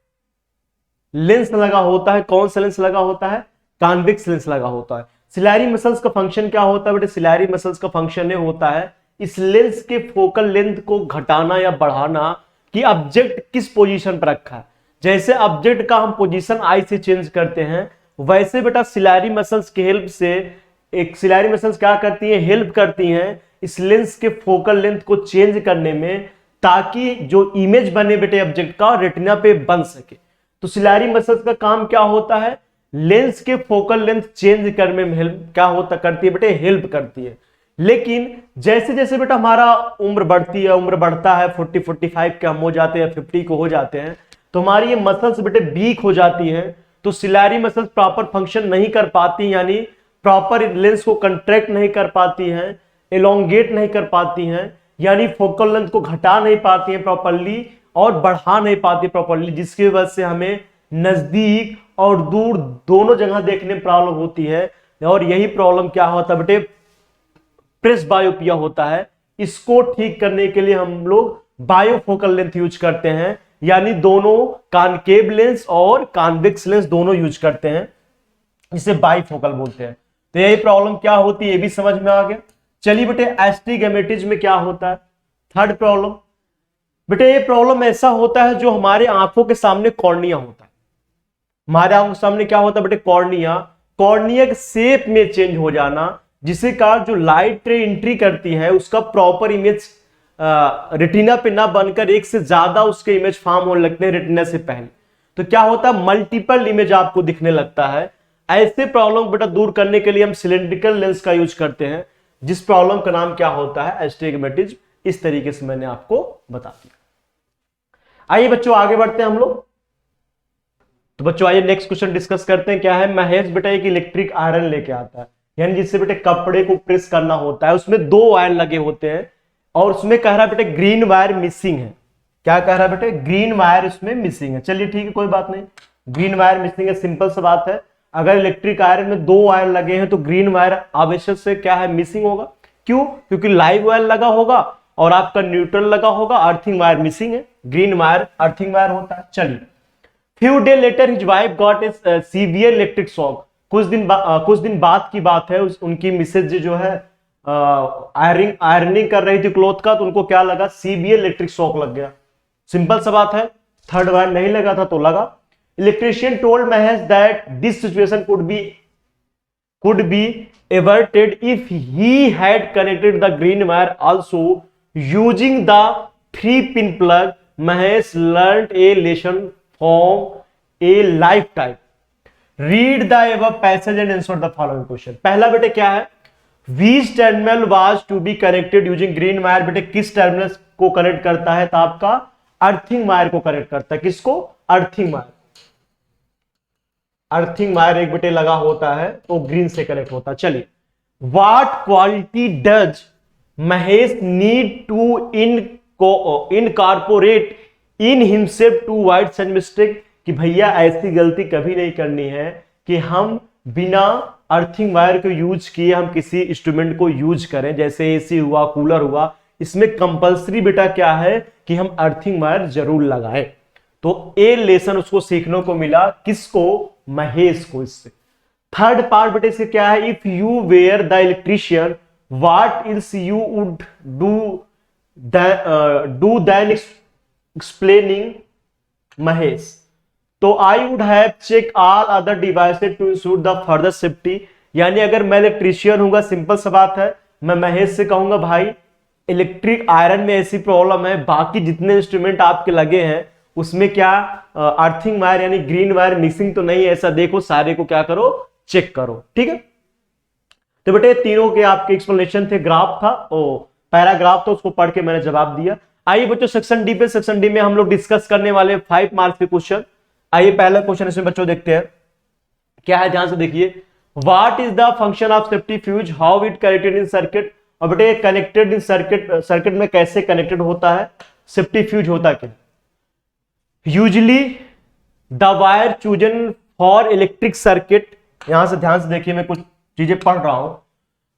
लेंस लगा होता है। कौन सा लेंस लगा होता है? कॉन्वेक्स लेंस लगा होता है। सिलारी मसल्स का फंक्शन क्या होता है बेटे? सिलारी मसल्स का फंक्शन ये होता है, इस लेंस के फोकल लेंथ को घटाना या बढ़ाना कि ऑब्जेक्ट किस पोजीशन पर रखा है। जैसे ऑब्जेक्ट का हम पोजीशन आई से चेंज करते हैं, वैसे बेटा सिलेरी मसल्स की हेल्प से, एक सिलेरी मसल्स क्या करती हैं, हेल्प करती हैं इस लेंस के फोकल लेंथ को चेंज करने में, ताकि जो इमेज बने बेटे ऑब्जेक्ट का रेटिना पे बन सके। तो सिलेरी मसल्स का काम क्या होता है, लेंस के फोकल लेंथ चेंज करने में हेल्प क्या होता करती है बेटे, हेल्प करती है। लेकिन जैसे जैसे बेटा हमारा उम्र बढ़ती है, उम्र बढ़ता है 40-45 के हम हो जाते हैं, 50 को हो जाते हैं, तो हमारी ये मसल्स बेटे वीक हो जाती है, तो सिलेरी मसल्स प्रॉपर फंक्शन नहीं कर पाती, यानी प्रॉपर लेंस को कंट्रैक्ट नहीं कर पाती हैं, एलोंगेट नहीं कर पाती हैं, यानी फोकल लेंथ को घटा नहीं पाती हैं प्रॉपरली और बढ़ा नहीं पाती प्रॉपरली, जिसकी वजह से हमें नजदीक और दूर दोनों जगह देखने में प्रॉब्लम होती है। और यही प्रॉब्लम क्या होता है बेटे, प्रेसबायोपिया होता है। इसको ठीक करने के लिए हम लोग बायोफोकल लेंथ यूज करते हैं, यानी दोनों कॉनकेव लेंस और कॉन्वेक्स लेंस दोनों यूज करते हैं, इसे बाइफोकल बोलते हैं। तो यही प्रॉब्लम क्या होती है ये भी समझ में आ गया। चलिए बेटे एस्टिग्मेटिज्म में क्या होता है, थर्ड प्रॉब्लम। बेटे ये प्रॉब्लम ऐसा होता है जो हमारे आंखों के सामने कॉर्निया होता है। हमारे आंखों के सामने क्या होता है बेटे, कॉर्निया। कॉर्निया के शेप में चेंज हो जाना, जिससे कारण जो लाइट रे एंट्री करती है उसका प्रॉपर इमेज रेटिना पे ना बनकर एक से ज्यादा उसके इमेज फॉर्म होने लगते हैं रेटिना से पहले। तो क्या होता है, मल्टीपल इमेज आपको दिखने लगता है। ऐसे प्रॉब्लम बेटा दूर करने के लिए हम सिलिंड्रिकल लेंस का यूज करते हैं, जिस प्रॉब्लम का नाम क्या होता है, एस्टिग्मेटिज्म। इस तरीके से मैंने आपको बता दिया। आइए बच्चों आगे बढ़ते हैं हम लोग। तो बच्चों आइए नेक्स्ट क्वेश्चन डिस्कस करते हैं। क्या है, महेश बेटा एक इलेक्ट्रिक आयरन लेके आता है, यानी जिससे बेटे कपड़े को प्रेस करना होता है, उसमें 2 वायर लगे होते हैं और उसमें कह रहा है बेटे ग्रीन वायर मिसिंग है। क्या कह रहा है बेटे, ग्रीन वायर उसमें मिसिंग है। चलिए ठीक है, कोई बात नहीं, ग्रीन वायर मिसिंग है, सिंपल सी बात है। अगर इलेक्ट्रिक आयरन में 2 वायर लगे हैं तो ग्रीन वायर आवश्यक से क्या है, मिसिंग होगा। क्यों, क्योंकि लाइव वायर लगा होगा और आपका न्यूट्रल लगा होगा, अर्थिंग वायर मिसिंग है, ग्रीन वायर अर्थिंग वायर होता है। चलिए, few day letter his wife got a severe electric shock. कुछ दिन बाद की बात है, उनकी मिसेज जो है आयरनिंग कर रही थी क्लॉथ का, तो उनको क्या लगा, सीवियर इलेक्ट्रिक शॉक लग गया। सिंपल सा बात है, थर्ड वायर नहीं लगा था तो लगा। Electrician told Mahesh that this situation could be averted if he had connected the green wire also using the 3-pin plug. Mahesh learned a lesson from a lifetime. Read the above passage and answer the following question. पहला बेटे क्या है, which terminal was to be connected using green wire। बेटे किस terminal को connect करता है, तो आपका अर्थिंग वायर को कनेक्ट करता है। किसको, अर्थिंग वायर। अर्थिंग वायर एक बेटे लगा होता है तो ग्रीन से कनेक्ट होता है। चलिए, what quality does Mahesh need to incorporate in himself to avoid such mistake. कि भैया ऐसी गलती कभी नहीं करनी है कि हम बिना अर्थिंग वायर को यूज किए हम किसी इंस्ट्रूमेंट को यूज करें, जैसे एसी हुआ, कूलर हुआ, इसमें कंपलसरी बेटा क्या है कि हम अर्थिंग वायर जरूर लगाएं। तो ए लेसन उसको सीखने को मिला, किसको, महेश को। इससे थर्ड पार्ट बेटे से क्या है, if you were the electrician what else you would do then explaining Mahesh. तो I would have check all other devices to ensure the further safety. यानी अगर मैं इलेक्ट्रिशियन हूंगा, सिंपल सा बात है, मैं महेश से कहूंगा भाई इलेक्ट्रिक आयरन में ऐसी प्रॉब्लम है, बाकी जितने इंस्ट्रूमेंट आपके लगे हैं उसमें क्या अर्थिंग वायर यानी ग्रीन वायर मिसिंग तो नहीं है, ऐसा देखो, सारे को क्या करो, चेक करो। ठीक है, तो बेटे तीनों के आपके एक्सप्लेनेशन थे, ग्राफ था, पैराग्राफ था, उसको पढ़ के मैंने जवाब दिया। आइए बच्चों सेक्शन डी पे, सेक्शन डी में हम लोग डिस्कस करने वाले 5 मार्क्स के क्वेश्चन। आइए पहला क्वेश्चन इसमें बच्चों देखते हैं क्या है, ध्यान से देखिए। What is the function of safety fuse, how it connected in circuit. और बेटे कनेक्टेड इन सर्किट में कैसे कनेक्टेड होता है, सेफ्टी फ्यूज होता क्या। Usually the wire chosen for electric circuit, यहां से ध्यान से देखिए, मैं कुछ चीजें पढ़ रहा हूं,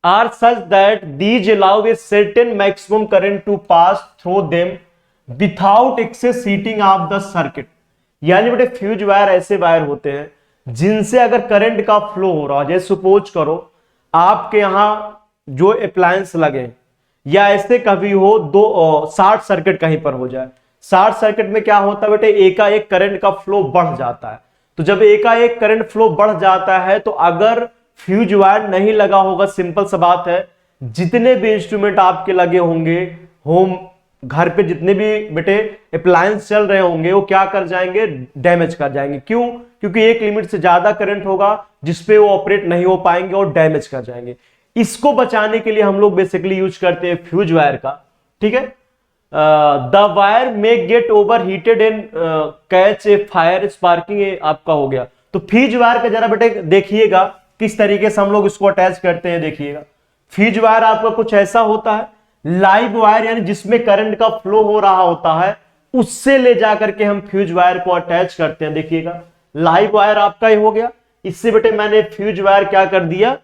are such that these allow a certain maximum current to pass through them without excess heating of the circuit. यानी बेटे फ्यूज वायर ऐसे वायर होते हैं जिनसे अगर करंट का फ्लो हो रहा है, जैसे सपोज करो आपके यहां जो अप्लायंस लगे, या ऐसे कभी हो दो शॉर्ट सर्किट कहीं पर हो जाए। शॉर्ट सर्किट में क्या होता है बेटे, एकाएक करंट का फ्लो बढ़ जाता है। तो जब एकाएक करंट फ्लो बढ़ जाता है तो अगर फ्यूज वायर नहीं लगा होगा, सिंपल सा बात है, जितने भी इंस्ट्रूमेंट आपके लगे होंगे, होम घर पे जितने भी बेटे अप्लायंस चल रहे होंगे, वो क्या कर जाएंगे, डैमेज कर जाएंगे। क्यों? क्योंकि एक लिमिट से ज्यादा करंट होगा जिसपे वो ऑपरेट नहीं हो पाएंगे और डैमेज कर जाएंगे। इसको बचाने के लिए हम लोग बेसिकली यूज करते हैं फ्यूज वायर का। ठीक है, the wire may get over heated and catch a fire sparking, आपका हो गया। तो फ्यूज वायर का जरा बेटे देखिएगा किस तरीके से हम लोग इसको अटैच करते हैं। देखिएगा, फ्यूज वायर आपका कुछ ऐसा होता है, लाइव वायर यानी जिसमें करंट का फ्लो हो रहा होता है, उससे ले जाकर के हम फ्यूज वायर को अटैच करते हैं। देखिएगा, लाइव वायर आपका ही हो गया, इससे बेटे मैंने फ्यूज वायर क्या कर दिया,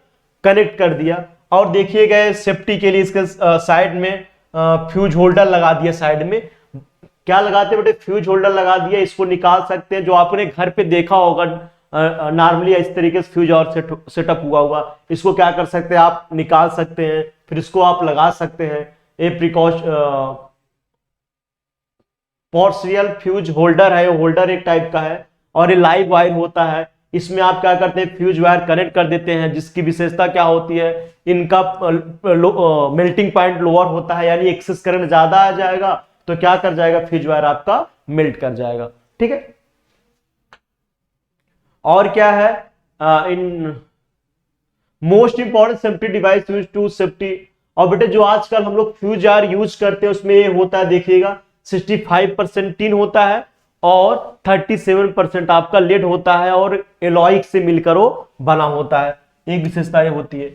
कनेक्ट कर दिया। और देखिएगा सेफ्टी के लिए इसके साइड में फ्यूज होल्डर लगा दिया। साइड में क्या लगाते बेटे, फ्यूज होल्डर लगा दिया। इसको निकाल सकते हैं, जो आपने घर पे देखा होगा नॉर्मली इस तरीके से फ्यूज और सेटअप हुआ हुआ, इसको क्या कर सकते हैं, आप निकाल सकते हैं, फिर इसको आप लगा सकते हैं। ए पोर्शियल फ्यूज होल्डर है, होल्डर एक टाइप का है, और ये लाइव वायर होता है। इसमें आप क्या करते हैं, फ्यूज वायर कनेक्ट कर देते हैं, जिसकी विशेषता क्या होती है, इनका मेल्टिंग पॉइंट लोअर होता है, यानी एक्सेस करंट ज्यादा आ जाएगा तो क्या कर जाएगा, फ्यूज वायर आपका मेल्ट कर जाएगा। ठीक है, और क्या है, in most important safety device use to safety. और बेटे जो आजकल हम लोग फ्यूज वायर यूज करते हैं उसमें ये होता है, देखिएगा 65% टिन होता है और 37% आपका लेड होता है, और एलॉय से मिलकर वो बना होता है। एक विशेषता ये होती है।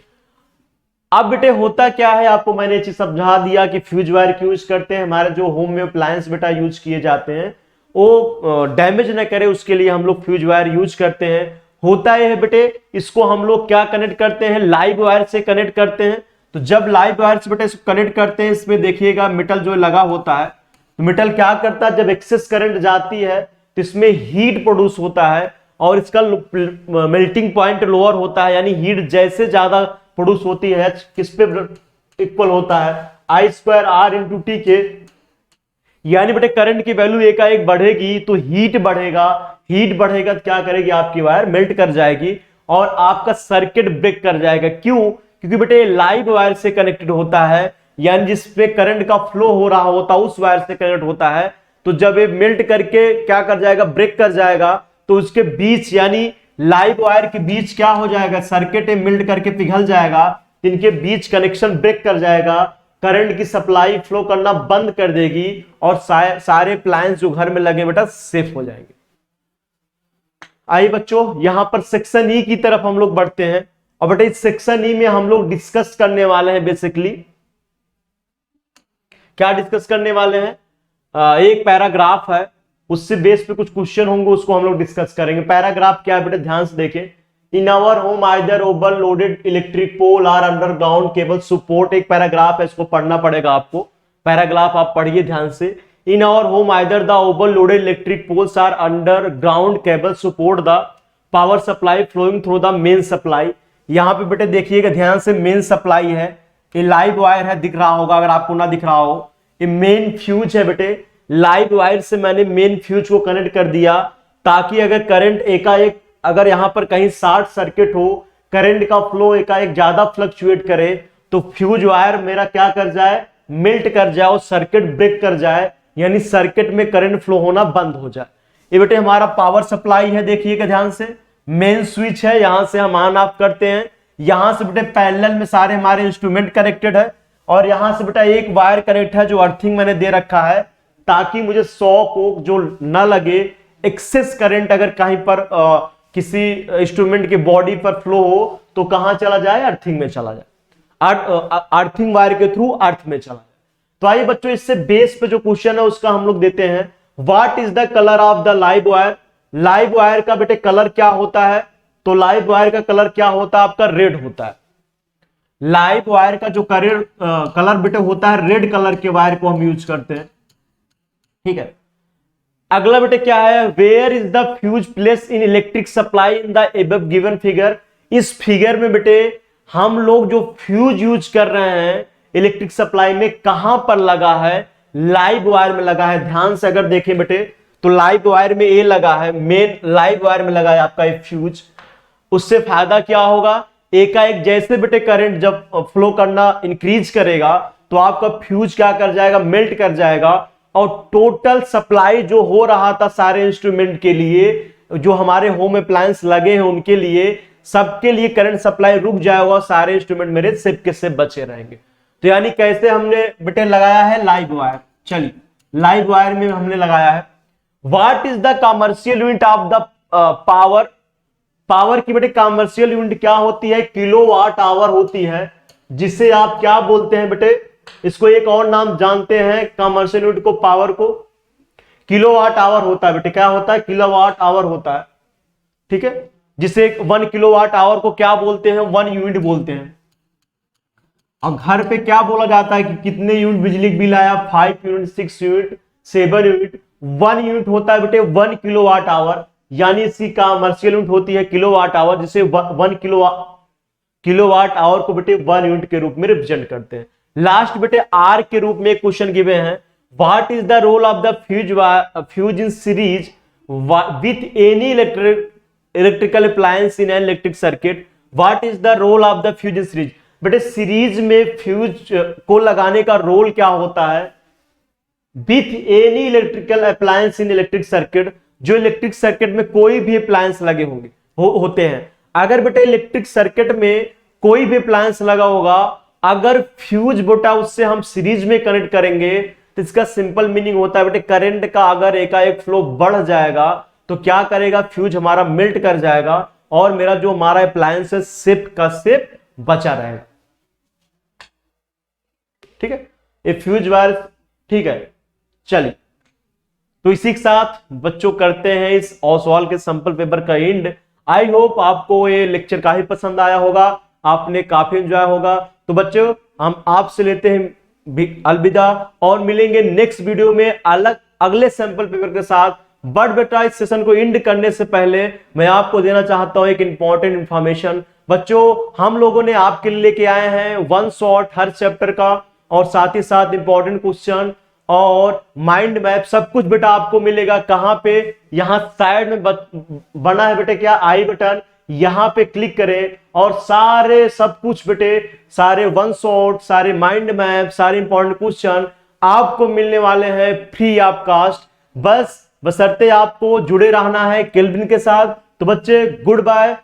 अब बेटे होता क्या है, आपको मैंने चीज समझा दिया कि फ्यूज वायर क्यों यूज करते हैं। हमारे जो होम में अप्लायंस बेटा यूज किए जाते हैं वो डैमेज ना करे, उसके लिए हम लोग फ्यूज वायर यूज करते हैं। होता है बेटे, इसको हम लोग क्या कनेक्ट करते हैं, लाइव वायर से कनेक्ट करते हैं। तो जब लाइव वायर से बेटे इसको कनेक्ट करते हैं, इसमें देखिएगा मेटल जो लगा होता है, तो मेटल क्या करता है, जब एक्सेस करंट जाती है तो इसमें हीट प्रोड्यूस होता है, और इसका मेल्टिंग पॉइंट लोअर होता है, यानी हीट जैसे ज्यादा प्रोड्यूस होती है किस पे इक्वल होता है, I²R×T के। यानी बेटे करंट की वैल्यू एकाएक बढ़ेगी तो हीट बढ़ेगा, हीट बढ़ेगा तो क्या करेगी, आपकी वायर मेल्ट कर जाएगी और आपका सर्किट ब्रेक कर जाएगा। क्यों? क्योंकि बेटे लाइव वायर से कनेक्टेड होता है, यानी जिसपे करंट का फ्लो हो रहा होता है उस वायर से कनेक्ट होता है। तो जब ये मेल्ट करके क्या कर जाएगा, ब्रेक कर जाएगा, तो उसके बीच यानी लाइव वायर के बीच क्या हो जाएगा, सर्किट मेल्ट करके पिघल जाएगा, इनके बीच कनेक्शन ब्रेक कर जाएगा, करंट की सप्लाई फ्लो करना बंद कर देगी, और सारे अप्लायंस जो घर में लगे बेटा सेफ हो जाएंगे। आइए बच्चों, यहां पर सेक्शन ई की तरफ हम लोग बढ़ते हैं। और बेटा इस सेक्शन ई में हम लोग डिस्कस करने वाले हैं, बेसिकली क्या डिस्कस करने वाले हैं, एक पैराग्राफ है, उससे बेस पे कुछ क्वेश्चन होंगे, उसको हम लोग डिस्कस करेंगे। पैराग्राफ क्या है बेटा, ध्यान से देखें। In our home either overloaded electric pole or underground cable support, एक पैराग्राफ है, इसको पढ़ना पड़ेगा आपको। पैराग्राफ आप पढ़िए ध्यान से। In our home either the overloaded electric poles or underground cable support the power supply flowing through the main supply. यहां पे बेटे देखिएगा ध्यान से, मेन सप्लाई है, ये लाइव वायर है, दिख रहा होगा, अगर आपको ना दिख रहा हो, ये मेन फ्यूज है बेटे। लाइव वायर से मैंने मेन फ्यूज को कनेक्ट कर दिया, ताकि अगर करंट एकाएक, अगर यहां पर कहीं शॉर्ट सर्किट हो, करंट का फ्लो एकाएक ज्यादा फ्लक्चुएट करे, तो फ्यूज वायर मेरा क्या कर जाए, मेल्ट कर जाए और सर्किट ब्रेक कर जाए, यानी सर्किट में करंट फ्लो होना बंद हो जाए। ये बेटे हमारा पावर सप्लाई है, देखिएगा ध्यान से, मेन स्विच है, यहां से हम ऑन ऑफ करते हैं। यहां से बेटे पैरेलल में सारे हमारे इंस्ट्रूमेंट कनेक्टेड है, और यहां से बेटा एक वायर कनेक्ट है जो अर्थिंग मैंने दे रखा है, ताकि मुझे शॉक वोक जो ना लगे, एक्सेस करंट अगर कहीं पर किसी इंस्ट्रूमेंट के बॉडी पर फ्लो हो तो कहां चला जाए, अर्थिंग में चला जाए, अर्थिंग वायर के थ्रू अर्थ में चला जाए। तो आइए बच्चों, इससे बेस पे जो क्वेश्चन है उसका हम लोग देते हैं। What is the colour of the live wire. Live wire का बेटे कलर क्या होता है, तो लाइव वायर का कलर क्या होता है, आपका रेड होता है। लाइव वायर का जो कलर बेटे होता है, रेड कलर के वायर को हम यूज करते हैं। ठीक है, अगला बेटे क्या है, where is the fuse place in electric supply in the above given figure. इस फिगर में बेटे हम लोग जो फ्यूज यूज कर रहे हैं, इलेक्ट्रिक सप्लाई में कहां पर लगा है, लाइव वायर में लगा है। ध्यान से अगर देखें बेटे तो लाइव वायर में ये लगा है, मेन लाइव वायर में लगा है आपका ये फ्यूज। उससे फायदा क्या होगा, एकाएक जैसे बेटे करंट जब फ्लो करना इंक्रीज करेगा तो आपका फ्यूज क्या कर जाएगा, मेल्ट कर जाएगा, और टोटल सप्लाई जो हो रहा था सारे इंस्ट्रूमेंट के लिए, जो हमारे होम अप्लायंस लगे हैं उनके लिए, सबके लिए करंट सप्लाई रुक जाएगा, सारे इंस्ट्रूमेंट मेरे सिर्फ के सिर्फ बचे रहेंगे। तो यानी कैसे हमने बेटे लगाया है, लाइव वायर। चलिए लाइव वायर में हमने लगाया है। What is the commercial unit of the power. Power की बेटे कमर्शियल यूनिट क्या होती है, किलोवाट आवर होती है, जिसे आप क्या बोलते हैं बेटे, इसको एक और नाम जानते हैं कमर्शियल यूनिट को, पावर को किलोवाट आवर होता है बेटे। क्या होता है, किलोवाट आवर होता है, ठीक है। जिसे 1 किलोवाट आवर को क्या बोलते हैं, 1 यूनिट बोलते हैं। और घर पे क्या बोला जाता है कि कितने यूनिट बिजली बिल आया, 5 यूनिट, 6 यूनिट, 7 यूनिट। 1 यूनिट होता है बेटे 1 किलोवाट आवर, यानी इसकी कमर्शियल यूनिट होती है किलोवाट आवर, जिसे 1 किलोवाट आवर को बेटे 1 यूनिट के रूप में रिप्रेजेंट करते हैं। लास्ट बेटे आर के रूप में क्वेश्चन गिवे हैं, what is the role of the fuse in series with any electrical appliance in an electric circuit. What is the role of the fuse in series. बेटे series में fuse को लगाने का role क्या होता है, with any electrical appliance in electric circuit, जो electric circuit में कोई भी अप्लायंस लगे होंगे होते हैं। अगर बेटे इलेक्ट्रिक सर्किट में कोई भी अप्लायंस लगा होगा, अगर फ्यूज बेटा उससे हम सीरीज में कनेक्ट करेंगे तो इसका सिंपल मीनिंग होता है बेटे करंट का अगर एकाएक फ्लो बढ़ जाएगा तो क्या करेगा, फ्यूज हमारा मेल्ट कर जाएगा और मेरा जो हमारा अप्लायंस है सिर्फ का सिर्फ बचा रहेगा, ठीक है। ये फ्यूज वायर, ठीक है। चलिए तो इसी के साथ बच्चों करते हैं इस ओसवाल के सैंपल पेपर का एंड। आई होप आपको ये लेक्चर काफी पसंद आया होगा, आपने काफी एंजॉय होगा। तो बच्चों हम आपसे लेते हैं अलविदा और मिलेंगे नेक्स्ट वीडियो में अगले सैंपल पेपर के साथ। बट बेटा इस सेशन को एंड करने से पहले मैं आपको देना चाहता हूं एक इंपॉर्टेंट इंफॉर्मेशन। बच्चों हम लोगों ने आपके लिए लेके आए हैं 1 शॉट हर चैप्टर का, और साथ ही साथ इंपॉर्टेंट क्वेश्चन और माइंड मैप, सब कुछ बेटा आपको मिलेगा। कहां पे, यहां साइड में बना है बेटे क्या, आई बटन, यहां पे क्लिक करें और सारे सब कुछ बेटे, सारे 1 शॉट, सारे माइंड मैप, सारे इंपॉर्टेंट क्वेश्चन आपको मिलने वाले हैं फ्री ऑफ कास्ट। बस बशर्ते आपको जुड़े रहना है केल्विन के साथ। तो बच्चे गुड बाय।